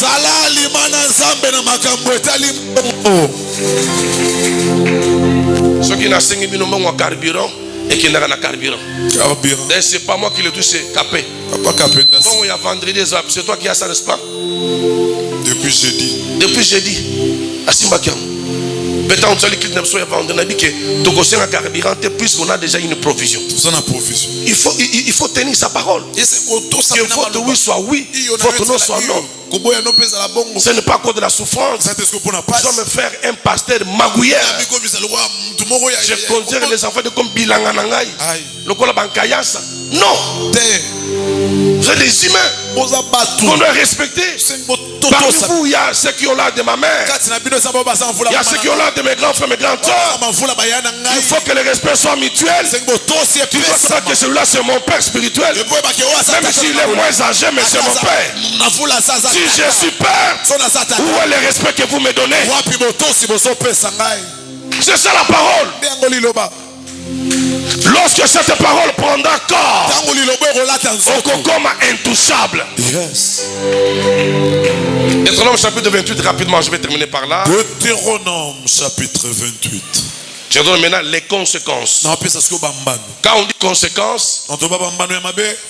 Ceux qui n'ont pas de carburant et qui n'ont pas de carburant. C'est pas moi qui le touche, c'est Capé. Bon, il y a vendredi, c'est toi qui as ça, n'est-ce pas? Depuis jeudi. Depuis jeudi. À Simbakiam. Peut-être que tu as vendredi que tu as un carburant puisqu'on a déjà une provision. Il faut tenir sa parole. Que votre oui soit oui, votre non soit non. Ce n'est pas à cause de la souffrance. Je dois me faire un pasteur magouillère. Je considère les enfants de comme Bilanganangai. Le Kola Bankayasa. Non. Vous êtes des humains qu'on doit respecter. Parmi vous, il y a ceux qui ont l'âge de ma mère. Il y a ceux qui ont l'âge de mes grands frères, mes grands sœurs. Il faut que le respect soit mutuel. Tu dois savoir que celui-là, c'est mon père spirituel. Même s'il est moins âgé, mais c'est mon père. Si je suis père, où est le respect que vous me donnez? C'est ça la parole. Lorsque cette parole prendra corps, Okokoma intouchable. Yes. Deutéronome chapitre 28, rapidement, je vais terminer par là. Deutéronome chapitre 28. Je donne maintenant les conséquences. Quand on dit conséquences,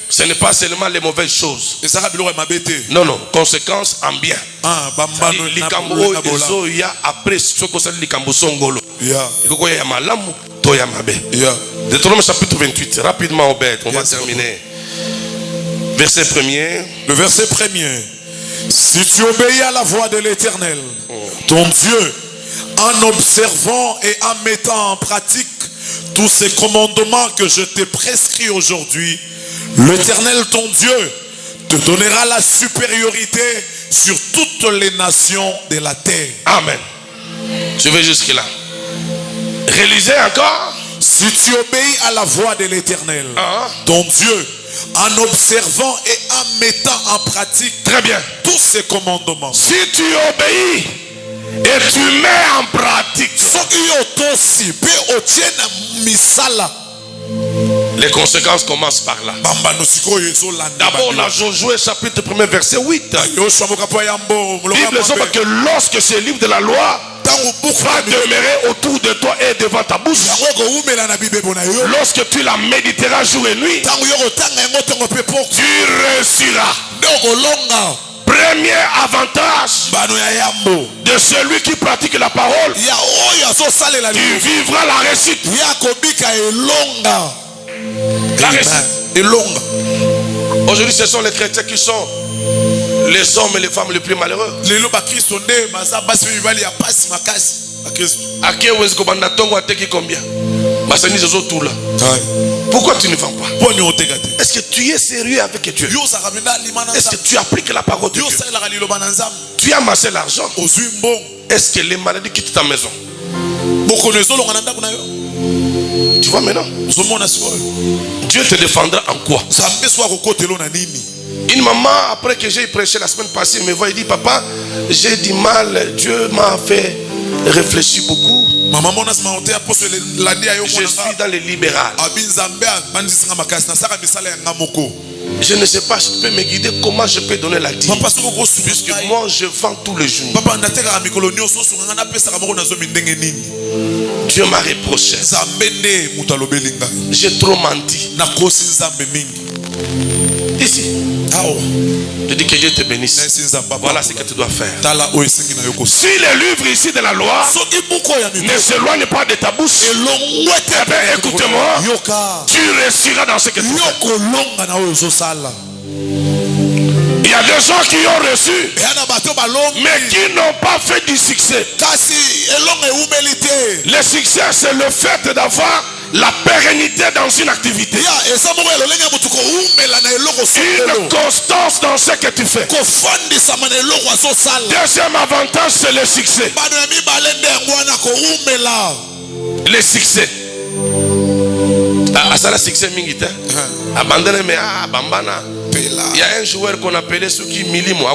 ce n'est pas seulement les mauvaises choses. Non, non, conséquences en bien. Likambo ezo ya après ce que ça likambo songolo. Koko ya malamu to ya mabe. Deutéronome chapitre 28, rapidement Obed, on va terminer. Verset 1er. Le verset 1er. Si tu obéis à la voix de l'Éternel, ton Dieu, en observant et en mettant en pratique tous ces commandements que je t'ai prescrits aujourd'hui, l'Éternel ton Dieu te donnera la supériorité sur toutes les nations de la terre. Amen. Je vais jusque là. Réalisez encore. Si tu obéis à la voix de l'Éternel, ton Dieu, en observant et en mettant en pratique très bien tous ces commandements. Si tu obéis et tu mets en pratique, les conséquences commencent par là. D'abord, la Josué chapitre 1er verset 8. Bible dit que lorsque ce livre de la loi va demeurer autour de toi et devant ta bouche, lorsque tu la méditeras jour et nuit, tu réussiras. Premier avantage de celui qui pratique la parole, tu vivras la réussite. La réussite. Aujourd'hui, ce sont les chrétiens qui sont les hommes et les femmes les plus malheureux. Combien? Pourquoi tu ne vends pas? Est-ce que tu es sérieux avec Dieu? Est-ce que tu appliques la parole de Dieu? Tu as amassé l'argent? Est-ce que les maladies quittent ta maison? Tu vois maintenant? Dieu te défendra en quoi? Une maman, après que j'ai prêché la semaine passée, me voit et dit: papa, j'ai du mal, Dieu m'a fait réfléchir beaucoup. Je suis dans le libéral. Je ne sais pas si tu peux me guider comment je peux donner la dîme. Puisque moi je vends tous les jours. Dieu m'a reproché. J'ai trop menti. Ici. Je dis que Dieu te bénisse. Voilà ce que tu dois faire. Si le livre ici de la loi ne s'éloigne pas de ta bouche, écoute-moi, tu réussiras dans ce que tu fais. Il y a des gens qui ont reçu, mais qui n'ont pas fait du succès. Le succès, c'est le fait d'avoir la pérennité dans une activité, une constance dans ce que tu fais. Deuxième avantage, c'est le succès. Le succès. Ça le succès mingite. Abandonné mais bambana. Il y a un joueur qu'on appelait Suki Milimo.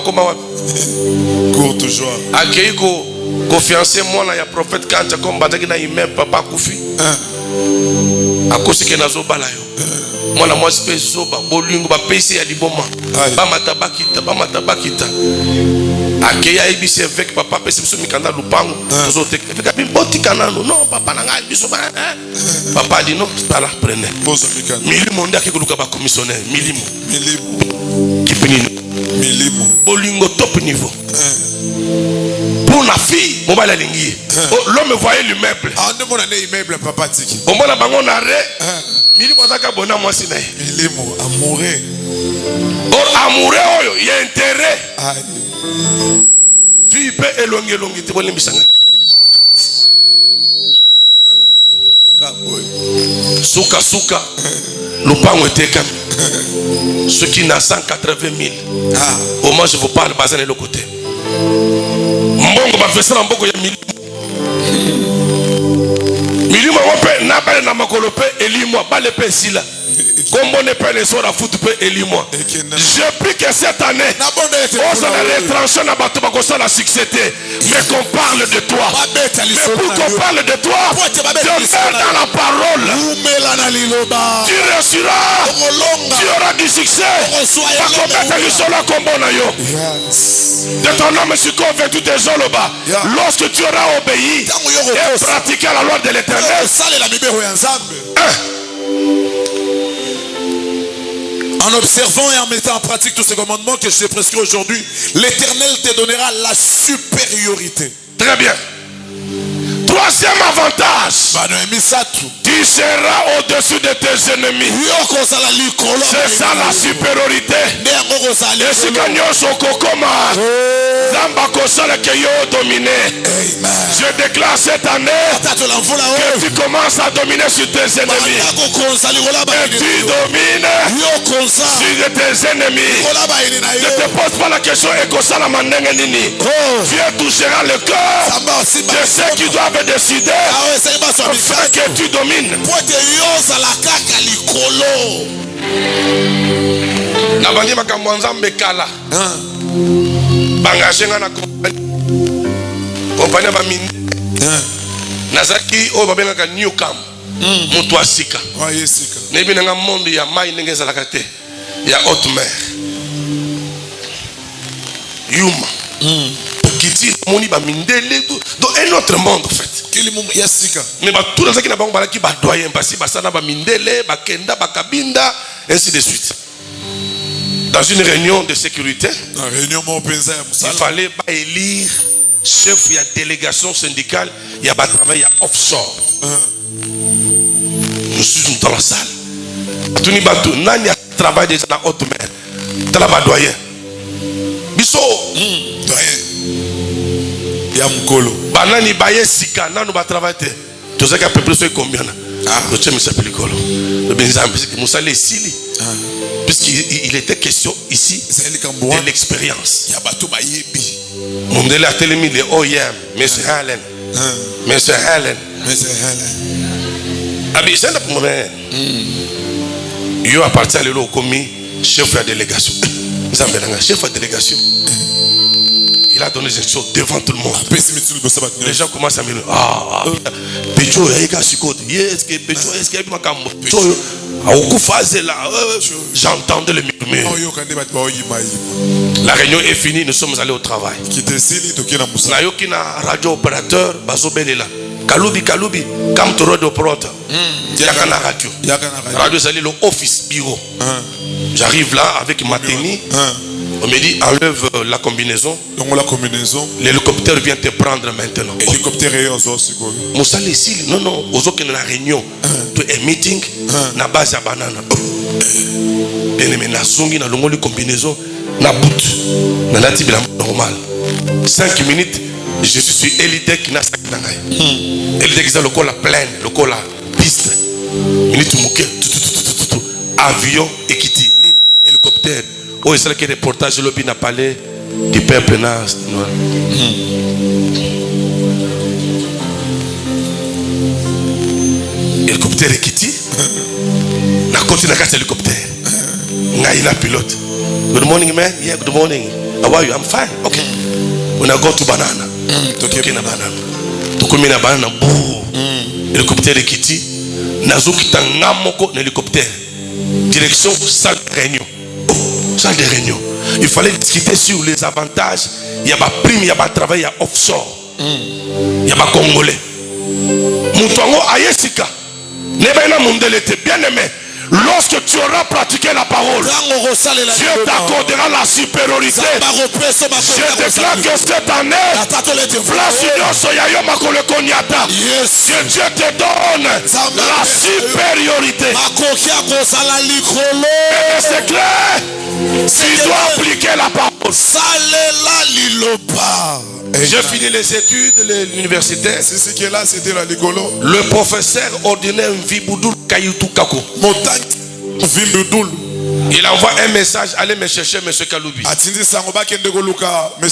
Courte joie. Accueilli ko fiancé moi là, il y a prophète quand comme bataki na immeuble papa Koufi. Akosi ke nazo bala yo. Moi la moi espèce zoba bolingo ba pesi ya liboma. Ba matabakita. Accueilli a ibisi avec papa pesi biso mikanda lupango. Tozo tek. Fika bimoti kanano. Non papa na ngai biso ba. Papa dit non, c'est là prenez. Milimo ndaki kuluka ba commissionnaire, milimo. Milimo. Bolingo top niveau. Pour la fille, mon bal lingi. L'homme voyait l'immeuble. Au moins la bangon arrêt. Milimo zaka bona moi sina. Milimo amoureux. Or amoureux oyo, il y a intérêt. Fille peut élonguer te bonne bisanga. Souka souka. L'opango était comme. Ce qui n'a 180 000. Au moins je vous parle basé de l'autre côté. Mbongo va faire ça en mbongo ya milimu. Milimu wape na bale na makolope elimwa bale pe sila. Comme on n'est pas les soirs à foutre élis-moi. Je prie que cette année, on s'en a retranché dans la succès. Mais qu'on parle de toi. Mais pour qu'on parle de toi, demeure dans la parole. Tu réussiras. Tu auras du succès. De ton nom, je suis convaincu des gens là-bas. Lorsque tu auras obéi et pratiqué la loi de l'Éternel. En observant et en mettant en pratique tous ces commandements que je t'ai prescrits aujourd'hui, l'Éternel te donnera la supériorité. Très bien. Troisième avantage, tu seras au-dessus de tes ennemis. C'est ça la supériorité. Je déclare cette année que tu commences à dominer sur tes ennemis. Et tu domines sur tes ennemis. Ne te pose pas la question tu toucheras le cœur de ceux qui doivent décider afin que tu domines. Na bangi makambo nzambe kala. Bangage nga na compagnie ba mine. Nazaki o babengaka Newcam. Mutu asika. Nebi nga monde ya mai ndenge zalaka te. Ya haute mer. Yuma. Kiti moni ba mindele dans un autre monde en fait. Mais ba tout dans ça qui na bango balaki ba doyen parce ba sana ba mindele ba kenda ba kabinda ainsi de suite. Dans une réunion de sécurité, il fallait pas élire chef de la délégation syndicale, il y a pas travail offshore. Je suis dans la salle. Tout ni ba tout nani a travaillé déjà dans haute mer. Dans la ba doyen. Biso doyen. Ya mkolo banani baye sika nanu ba travailler to zaka peu près combien le chef s'appelle Kolo le benzam puisque Moussa les sili puisqu'il était question ici de l'expérience ya bato bayebi mondele a telemi le OIM monsieur Allen abi c'est pour moi yo appartient à l'eau commis chef de la délégation chef de délégation. Il a donné des choses devant tout le monde. Les gens commencent à me dire Pécho, j'entendais le murmure. La réunion est finie, nous sommes allés au travail. Radio opérateur, Kalubi, come to radio operator. Yakana radio. Radio c'est l'office, bureau. J'arrive là avec ma tenue. On me dit enlève la combinaison. L'hélicoptère vient te prendre maintenant. Moussa ici, non, aux autres la réunion, un meeting, na base à banane. Bien aimé, na zongi na longo combinaison, na bout, na natif normal. 5 minutes, je suis sur Elitec na sakangai. Elitec c'est le col la plaine, le col la piste. Minute mouké, avion Ekiti, hélicoptère. Oh, c'est là que le reportage de l'Obi n'a parlé du peuple. Hélicoptère est quitté. La côte n'a qu'un hélicoptère. Naïla pilote. Good morning, man. Yeah, good morning. How are you? I'm fine. Okay. When I go to banana. Toki na banana. Tokomi na banana. Bouh. Hélicoptère est quitté. Nazuki tangamoko l'hélicoptère. Direction salle de réunion. Salle de réunion. Il fallait discuter sur les avantages. Il y a pas prime, il y a pas travail, il y a offshore. Il y a pas congolais. Moutongo ayesika. Nebena mundele te bien aimé. Lorsque tu auras pratiqué la parole, Dieu t'accordera la supériorité. Je déclare que cette année, Dieu te donne la supériorité. Et c'est clair, tu dois appliquer la parole. J'ai fini les études, l'université. C'est ce qui est là, c'était la ligolo. Le professeur ordinaire Viboudoul Kayutu Kako. Il envoie un message, allez me chercher M. Kaloubi.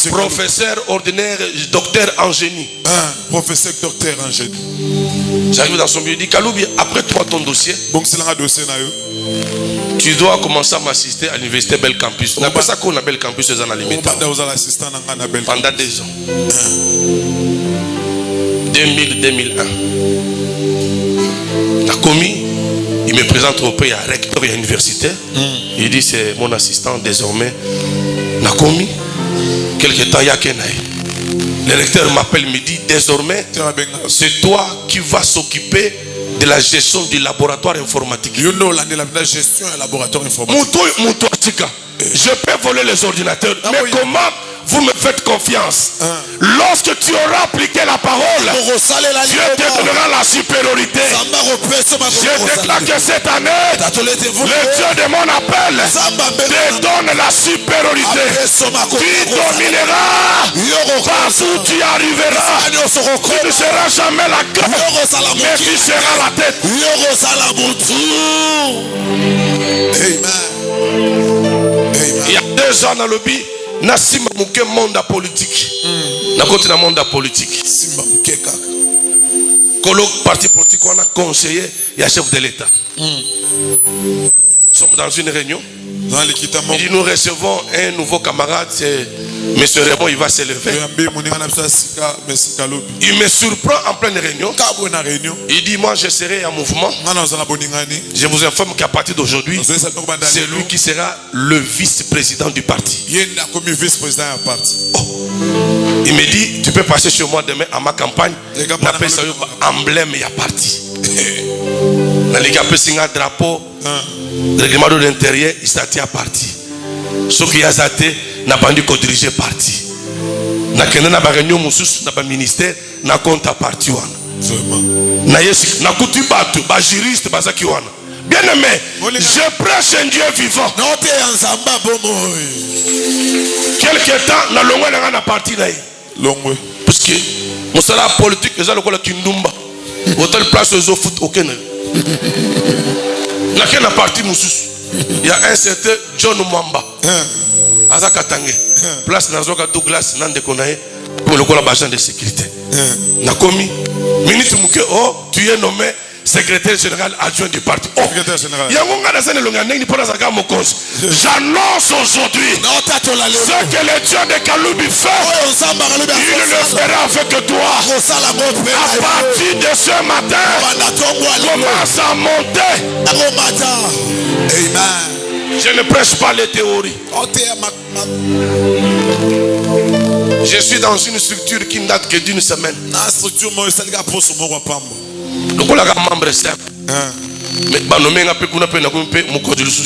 Professeur ordinaire, docteur en génie. Professeur docteur en génie. J'arrive dans son bureau, il dit Kaloubi, après toi ton dossier, tu dois commencer à m'assister à l'université Bel Campus. On appelle ça qu'on a Bel Campus dans la limite. Pendant 2 ans. 2000-2001. La commis, il me présente au pays à recteur et à l'université. Il dit c'est mon assistant désormais. La commis, quelque temps il y a qu'un aïe. Le recteur m'appelle, me dit désormais c'est toi qui vas s'occuper de la gestion du laboratoire informatique. La gestion du laboratoire informatique. Je peux voler les ordinateurs, mais comment vous me faites confiance? Lorsque tu auras appliqué la parole, Dieu te donnera la supériorité. Je déclare que cette année, le Dieu de mon appel te donne la supériorité. Tu domineras partout où tu arriveras. Tu ne seras jamais la queue, mais tu seras la tête. Amen. Il y a 2 ans dans le but, Nassim Mouké monde politique. Na côté dans monde politique. Colo parti politique on a conseillé et chef de l'État. Nous sommes dans une réunion. Il dit nous recevons un nouveau camarade, c'est M. Raymond, il va s'élever. Il me surprend en pleine réunion. Il dit moi je serai en mouvement. Je vous informe qu'à partir d'aujourd'hui, c'est lui qui sera le vice-président du parti. Il me dit tu peux passer chez moi demain à ma campagne. On appelle ça emblème et à parti. Dans les cas un drapeau, le règlement de l'intérieur, il s'attient à parti. Ce qui a zaté n'a pas dû diriger parti. N'a qu'un n'a pas réunion moussous, n'a pas ministère, n'a compte à parti. N'a yes, n'a coutu batu, ba juriste, bazaki wana. Bien aimé, je prêche un Dieu vivant. Quelque temps, la longue n'a pas parti là. Parce que, mon salaire politique, les gens le collèguent Kindumba. Autant de place aux foot, aucun. Il y a parti il y a un certain John Mwamba. Azakatangé. Place Nazoka Douglas Nandekonae pour le collaboration de sécurité. Nakomi, ministre Mouké, oh, tu es nommé secrétaire général adjoint du parti. Oh, j'annonce aujourd'hui ce que le Dieu de Kaloubi fait. Il le fera avec toi. À partir de ce matin, commence à monter. Amen. Je ne prêche pas les théories. Je suis dans une structure qui ne date que d'une semaine. Le collègue membre simple. Mais banomé n'a pas pu nous appeler mon code de sous.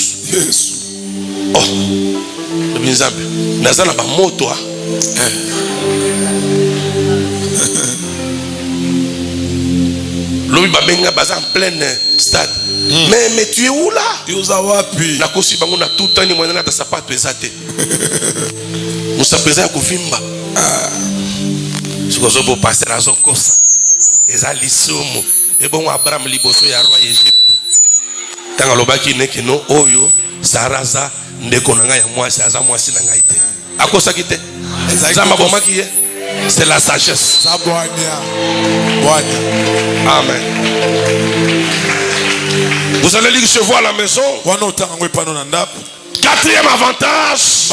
Oh, le binzambe. Nazana ba moto. L'homme va benga baza en plein stade. Mais tu es où là? La kosi bango na tout temps ni mwana ta sapato ezate. Musa pesa ya kuvimba. Sikozo bo passer à Zokosa. Ezali sumu. Et bon Abraham liboso ya roi Égypte. Tanga lobaki nekino oyo saraza ndeko nanga ya mwasi aza mwasi na ngai te. Akosa kite. Zamba bomaki ye. C'est la sagesse. Amen. Vous allez lire chez vous à la maison. 4e avantage.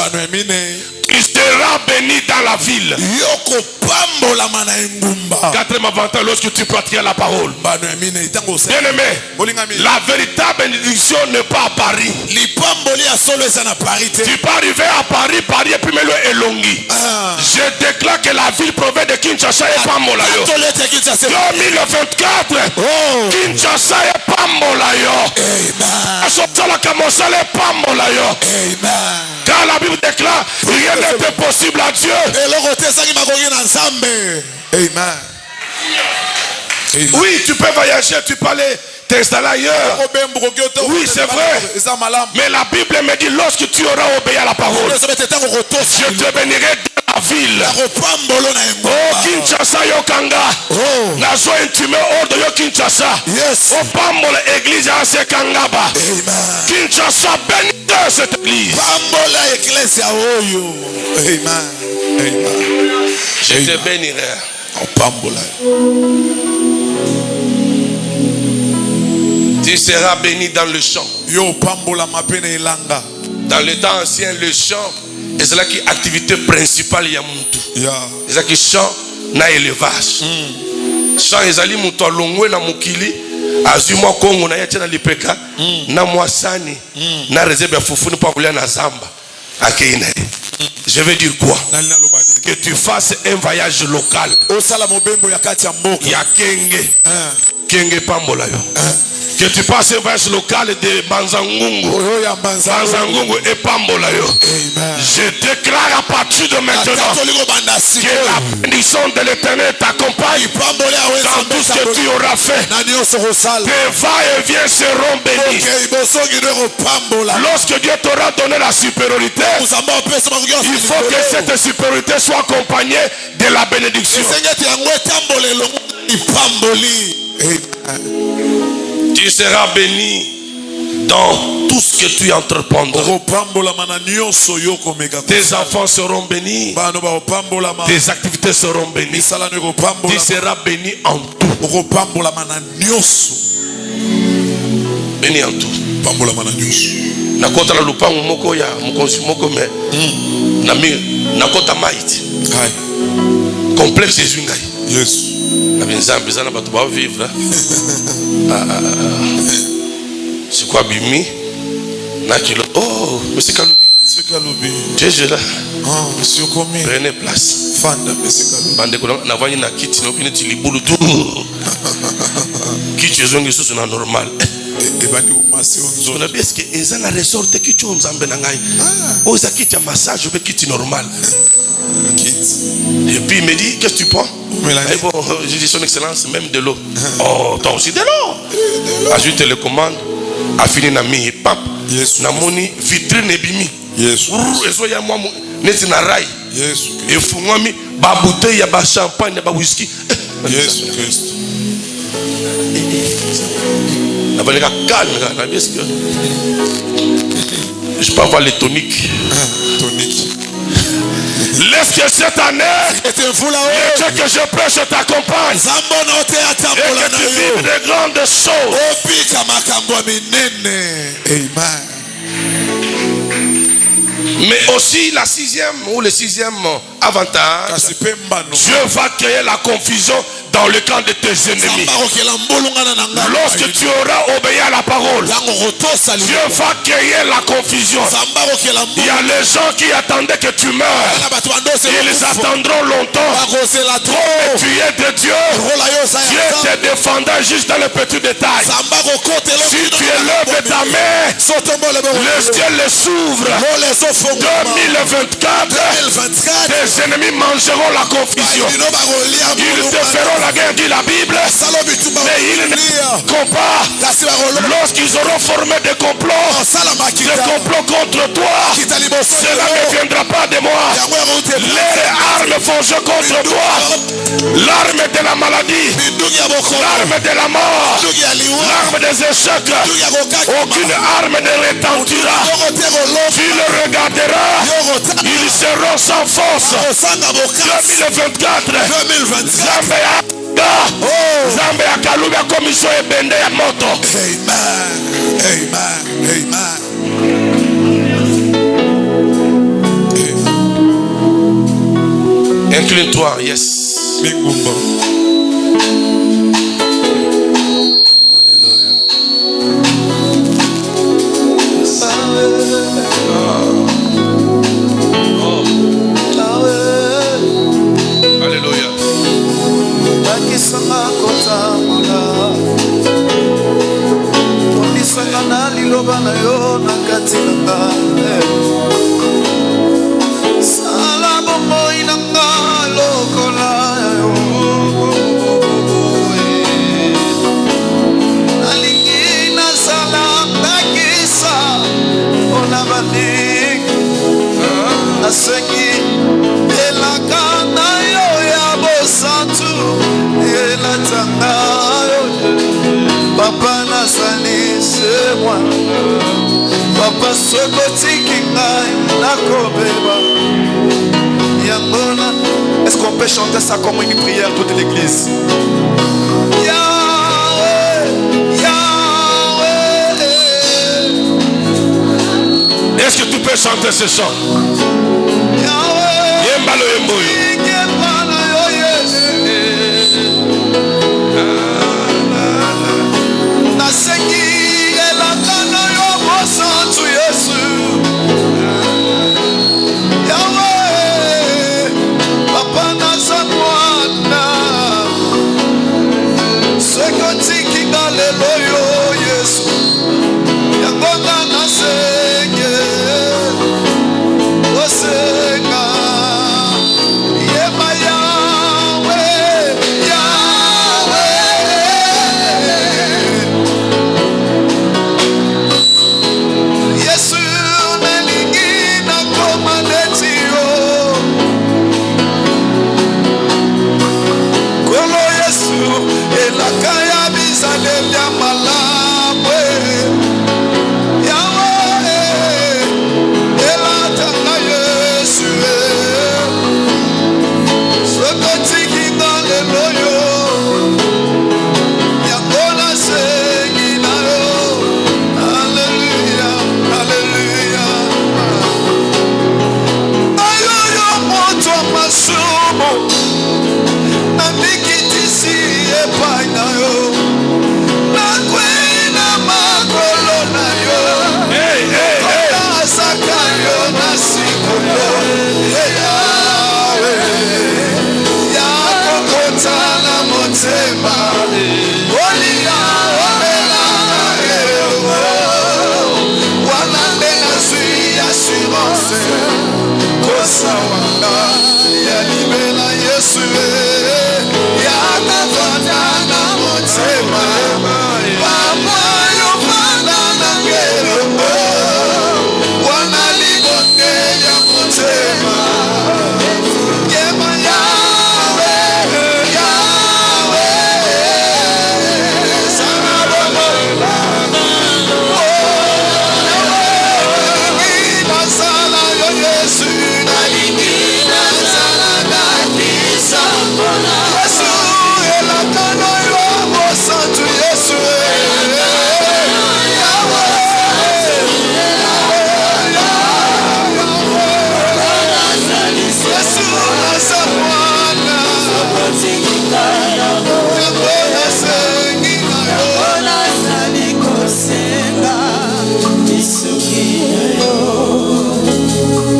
Tu seras béni dans la ville. 4e avantage lorsque tu pratiques la parole. Bien aimé, la véritable bénédiction n'est pas à Paris. Tu peux arriver à Paris, Paris et puis me le élongi. Je déclare que la ville provient de Kinshasa et Pamolayo. 2024, Kinshasa et Pamolayo. Car la Bible déclare rien n'était possible à Dieu. Amen. Oui, tu peux voyager, tu peux aller t'installer ailleurs. Oui, c'est vrai. Mais la Bible me dit lorsque tu auras obéi à la parole, je te bénirai dans la ville. Oh Kinshasa Yokanga. Nazo intime ordre yo Kinshasa. Yes. Oh pambola église à ce Kangaba. Kinshasa bénit cette église. Pambola église à Oyo. Amen. Amen. Je te bénirai. Oh pambola. Tu seras béni dans le champ. Yo pambola mapene ilanga. Dans le temps ancien, le champ est cela qui activité principale ya muntu. C'est ça qui champ na élevage. Champ ezali mutu alongwe na mukili azimwa kongo na yacha na lipeka na mwasani na réserve ya fufuni pa kulia na zamba akeina. Je veux dire quoi? Que tu fasses un voyage local. Ya kenge. Kenge pambola yo. Que tu passes un voyage local de Banzangungu. Banzangungu et Pambola yo. Je déclare à partir de maintenant que la bénédiction de l'Éternel t'accompagne dans tout ce que tu auras fait. Tes va-et-vient seront bénis. Lorsque Dieu t'aura donné la supériorité, il faut que cette supériorité soit accompagnée de la bénédiction. Tu seras béni dans tout ce que tu entreprendras. Tes enfants seront bénis. Tes activités seront bénies. Tu seras béni en tout. Béni en tout. Nakota la lupangu moko ya mukonsi moko me. Nakota maiti. Complexe Jésus ngai. Yes. Vivre. C'est quoi Bimi? Nakilo. Oh, monsieur Kaloubi. Jésus là. Oh, monsieur Komi. Prenez place. Fanda, monsieur Kaloubi. Bande ko na vani na kiti no pineti libulu tu. Kiti zongi susu na normal. On a bien ce que ils ont la ressorte qui tu nzambe na ngai. Oh, ça kiti massage ou kiti normal. Et puis il me dit, qu'est-ce que tu prends? Et bon, j'ai dit son excellence, même de l'eau. Oh, toi aussi de l'eau. Ajoute le commande, a fini na mi pap. Na moni vitrine ebimi. Yes. Eso ya moi neti na rai. Yes. Et fungwa mi ba bouteille ya ba champagne ya ba whisky. Yes, Christ. Na baleka calme na bien que je peux avoir les toniques. Tonique. Laisse que cette année, le Dieu que je prêche t'accompagne. Et que tu vives de grandes choses. Amen. Mais aussi la sixième ou le sixième avantage, Dieu va créer la confusion dans le camp de tes ennemis. Lorsque tu auras obéi à la parole, Dieu va créer la confusion. Il y a les gens qui attendaient que tu meurs. Ils attendront longtemps. Mais tu es de Dieu. Dieu te défendra juste dans le petit détail. Si tu élèves ta main, le ciel s'ouvre. 2024, tes ennemis mangeront la confusion. Ils te feront la guerre, dit la Bible, mais ils ne comprennent pas. Lorsqu'ils auront formé des complots contre toi, cela ne viendra pas de moi. Les armes forgées contre toi, l'arme de la maladie, l'arme de la mort, l'arme des échecs, aucune arme ne retentira. Tu le regarderas, ils seront sans force. 2024, Zambe ya Kaloubi ya commission ebende ya moto. Amen. Amen. Amen. Incline-toi, yes. Est-ce qu'on peut chanter ça comme une prière toute l'église? Est-ce que tu peux chanter ce chant? Yembalo yemboyo.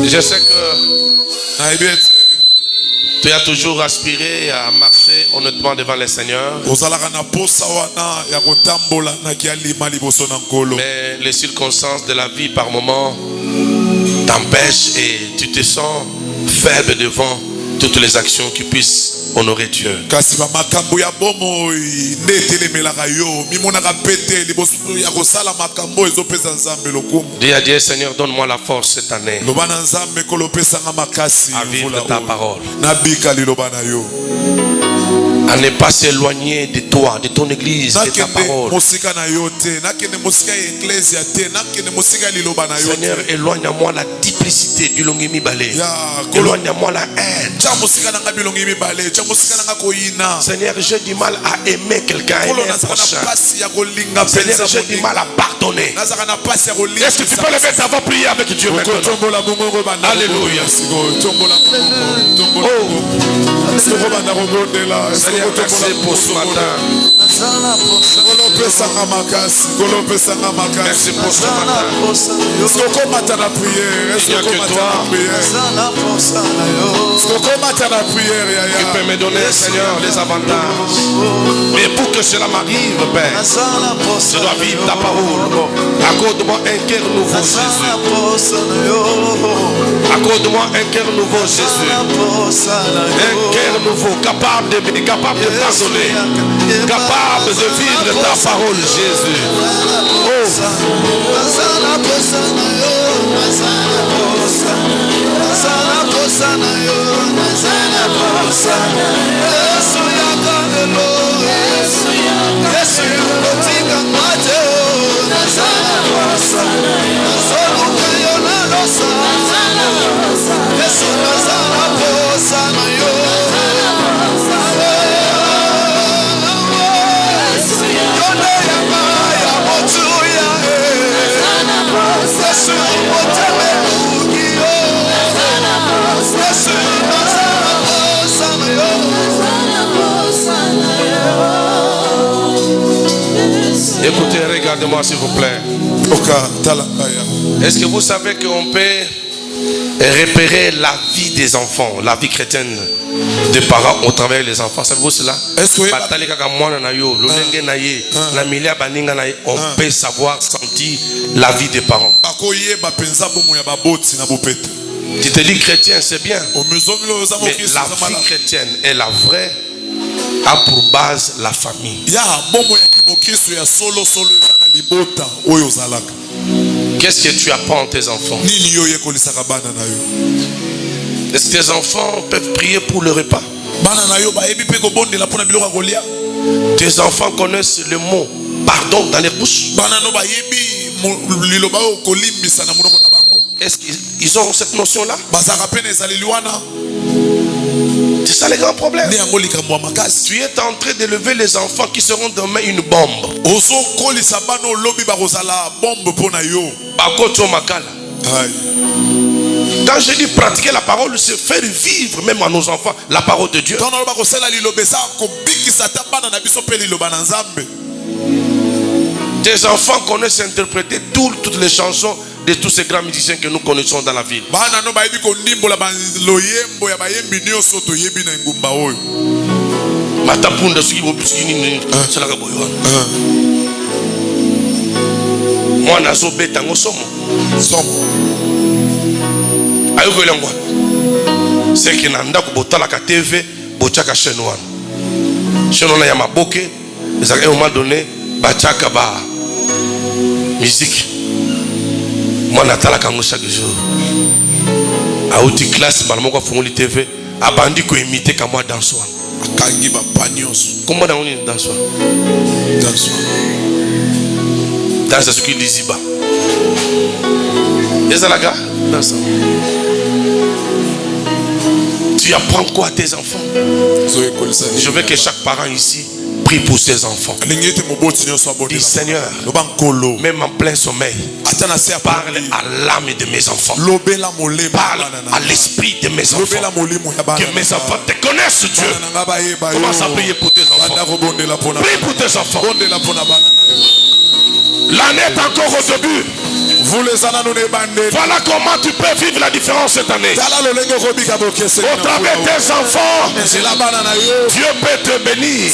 Je sais que tu as toujours aspiré à marcher honnêtement devant le Seigneur. Mais les circonstances de la vie par moment t'empêchent et tu te sens faible devant toutes les actions qui puissent honorer Dieu. Dis à Dieu, Seigneur, donne-moi la force cette année à vivre ta parole, à ne pas s'éloigner de toi, de ton église, de ta parole. Seigneur, éloigne à moi la duplicité, éloigne à moi la haine. Seigneur, j'ai du mal à aimer quelqu'un, à aimer un prochain. Seigneur, j'ai du mal à pardonner. Est-ce que tu peux lever ta voix, prier avec Dieu maintenant? Alléluia. Seigneur, merci pour ce matin. Merci pour ce matin. Il n'y a que toi qui peux me donner, Seigneur, les avantages. Mais pour que cela m'arrive, Père, je dois vivre ta parole. Accorde-moi un cœur nouveau, Jésus. Accorde-moi un cœur nouveau, Jésus. Un cœur nouveau, capable de pardonner, capable de vivre ta parole, Jésus. Oh. Écoutez, regardez-moi s'il vous plaît. Est-ce que vous savez qu'on peut repérer la vie des enfants, la vie chrétienne des parents au travers des enfants? Savez-vous cela? On peut savoir, sentir la vie des parents. Tu te dis chrétien, c'est bien. Mais la vie chrétienne est la vraie, a pour base la famille. Qu'est-ce que tu apprends à tes enfants? Est-ce que tes enfants peuvent prier pour le repas? Tes enfants connaissent le mot pardon dans les bouches? Est-ce qu'ils ont cette notion-là? C'est ça le grand problème. Tu es en train d'élever les enfants qui seront demain une bombe. Quand je dis pratiquer la parole, c'est faire vivre même à nos enfants la parole de Dieu. Tes enfants connaissent interpréter toutes les chansons de tous ces grands musiciens que nous connaissons dans la ville. Moi, nazo betango somo. Ayoko elangwa. C'est que nanda ko botala ka TV, bochaka chaîne wana. Chaîne wana ya maboke, ezaka au moment donné bachaka ba musique. Moi natala kango chaque jour. Auti classe malmoko fungoli TV, abandi ko imiter ka moi danse wana. Kangi ba pagnos. Comment dans on danse wana? Danse wana. Dans ce qu'il dit ici-bas. Tu apprends quoi à tes enfants? Je veux que chaque parent ici prie pour ses enfants. Dis Seigneur, même en plein sommeil, parle à l'âme de mes enfants. Parle à l'esprit de mes enfants. Que mes enfants te connaissent, Dieu. Commence à prier pour tes enfants. Prie pour tes enfants. L'année est encore au début. Voilà comment tu peux vivre la différence cette année. Au travers de tes enfants, Dieu peut te bénir.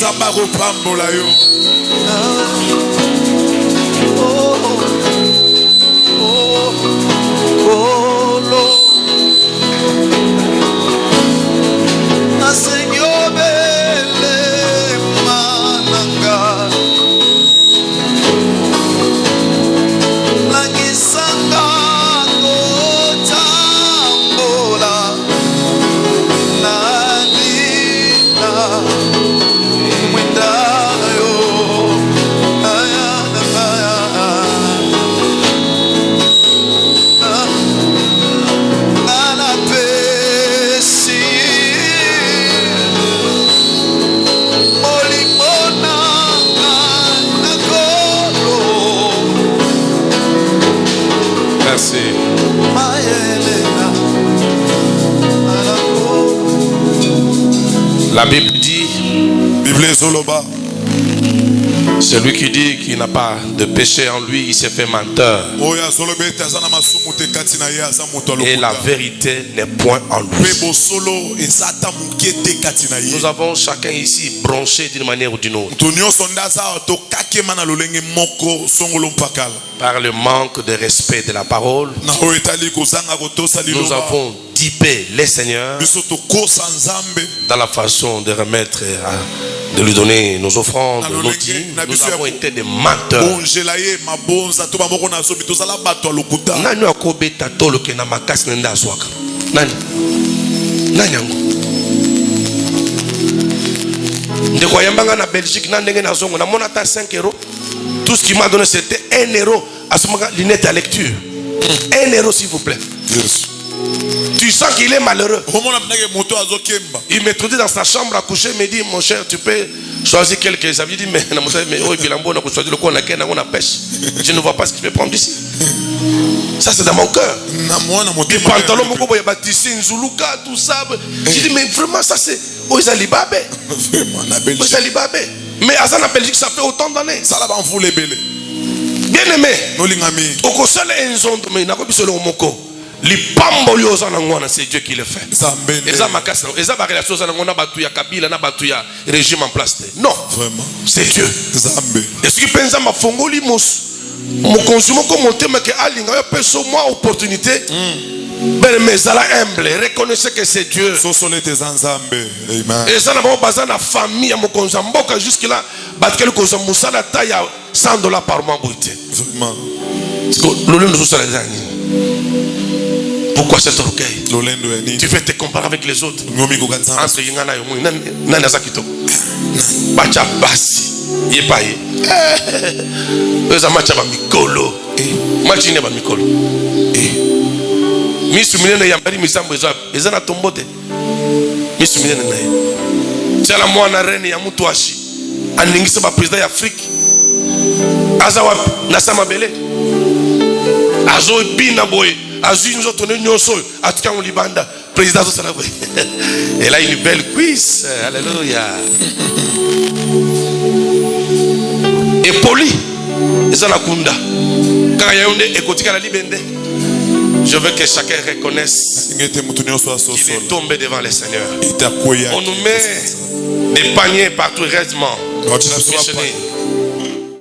La Bible dit, celui qui dit qu'il n'a pas de péché en lui, il s'est fait menteur. Et la vérité n'est point en lui. Nous avons chacun ici branché d'une manière ou d'une autre. Par le manque de respect de la parole, nous avons dipé les seigneurs dans la façon de remettre, de lui donner nos offrandes, nos dîmes. Nous avons été des menteurs. Nani akobeta tolo ke na makasi nenda swaka? Nani? Nani yango? Ndeko yambanga na Belgique na ndenge na zongo na mona ta 5 euros. Tout ce qu'il m'a donné c'était 1 euro à ce moment lunette à lecture. 1 euro s'il vous plaît. Yes. Tu sens qu'il est malheureux. Il m'introduit dans sa chambre à coucher, me dit mon cher, tu peux choisir quelques avis. Il dit mais oh Bilambo on a choisi le coin on a pêche. Je ne vois pas ce qu'il peut prendre ici. Ça c'est dans mon cœur. Les pantalons mon cobo bâtissé Nzuluka tout ça. J'ai dit mais vraiment ça c'est Oizalibabé. Oizalibabé. Mais à la Belgique, ça fait autant d'années. Ça là va vous les belé. Bien aimé. Nous l'ingami. Au console enzond mais n'a pas pu se le moko. Les pambolios c'est Dieu qui le fait. Et ça m'a cassé. Et ça va relation ça on a battu ya Kabila na battu ya régime en place. Non. Vraiment. C'est Dieu. Zambe. Est-ce que pensa ma fongoli mos mon consumo comme mon thème que alinga yo peso moi opportunité. Ben mais ça la humble, reconnaissez que c'est Dieu. So solet tes nzambe. Amen. Et ça n'a pas besoin de la famille à mon consamboka jusque là parce que le consamusa la taille à $100 par mois brûlé. Vraiment. Parce que l'olé nous a pourquoi cet orgueil? Tu fais te comparer avec les autres. Entre Yingana et moi, Nana Zakito. Bacha Bassi. Yepaye. Eza macha ba mikolo. Machi ne ba mikolo. Misu minene yambari misambo eza na tombote. Misu minene naye. Tiala mwana reine ya mutu ashi. Aningisa ba président ya Afrique. Aza wapi na Samabele. Azo bina boy. Azu nous autres nyonso atika on libanda président so sala boy. Elle a une belle cuisse. Alléluia. Et poli ezana kunda. Quand yaonde ekotika la libende. Je veux que chacun reconnaisse qu'il est tombé devant le Seigneur. On nous met des paniers partout, heureusement.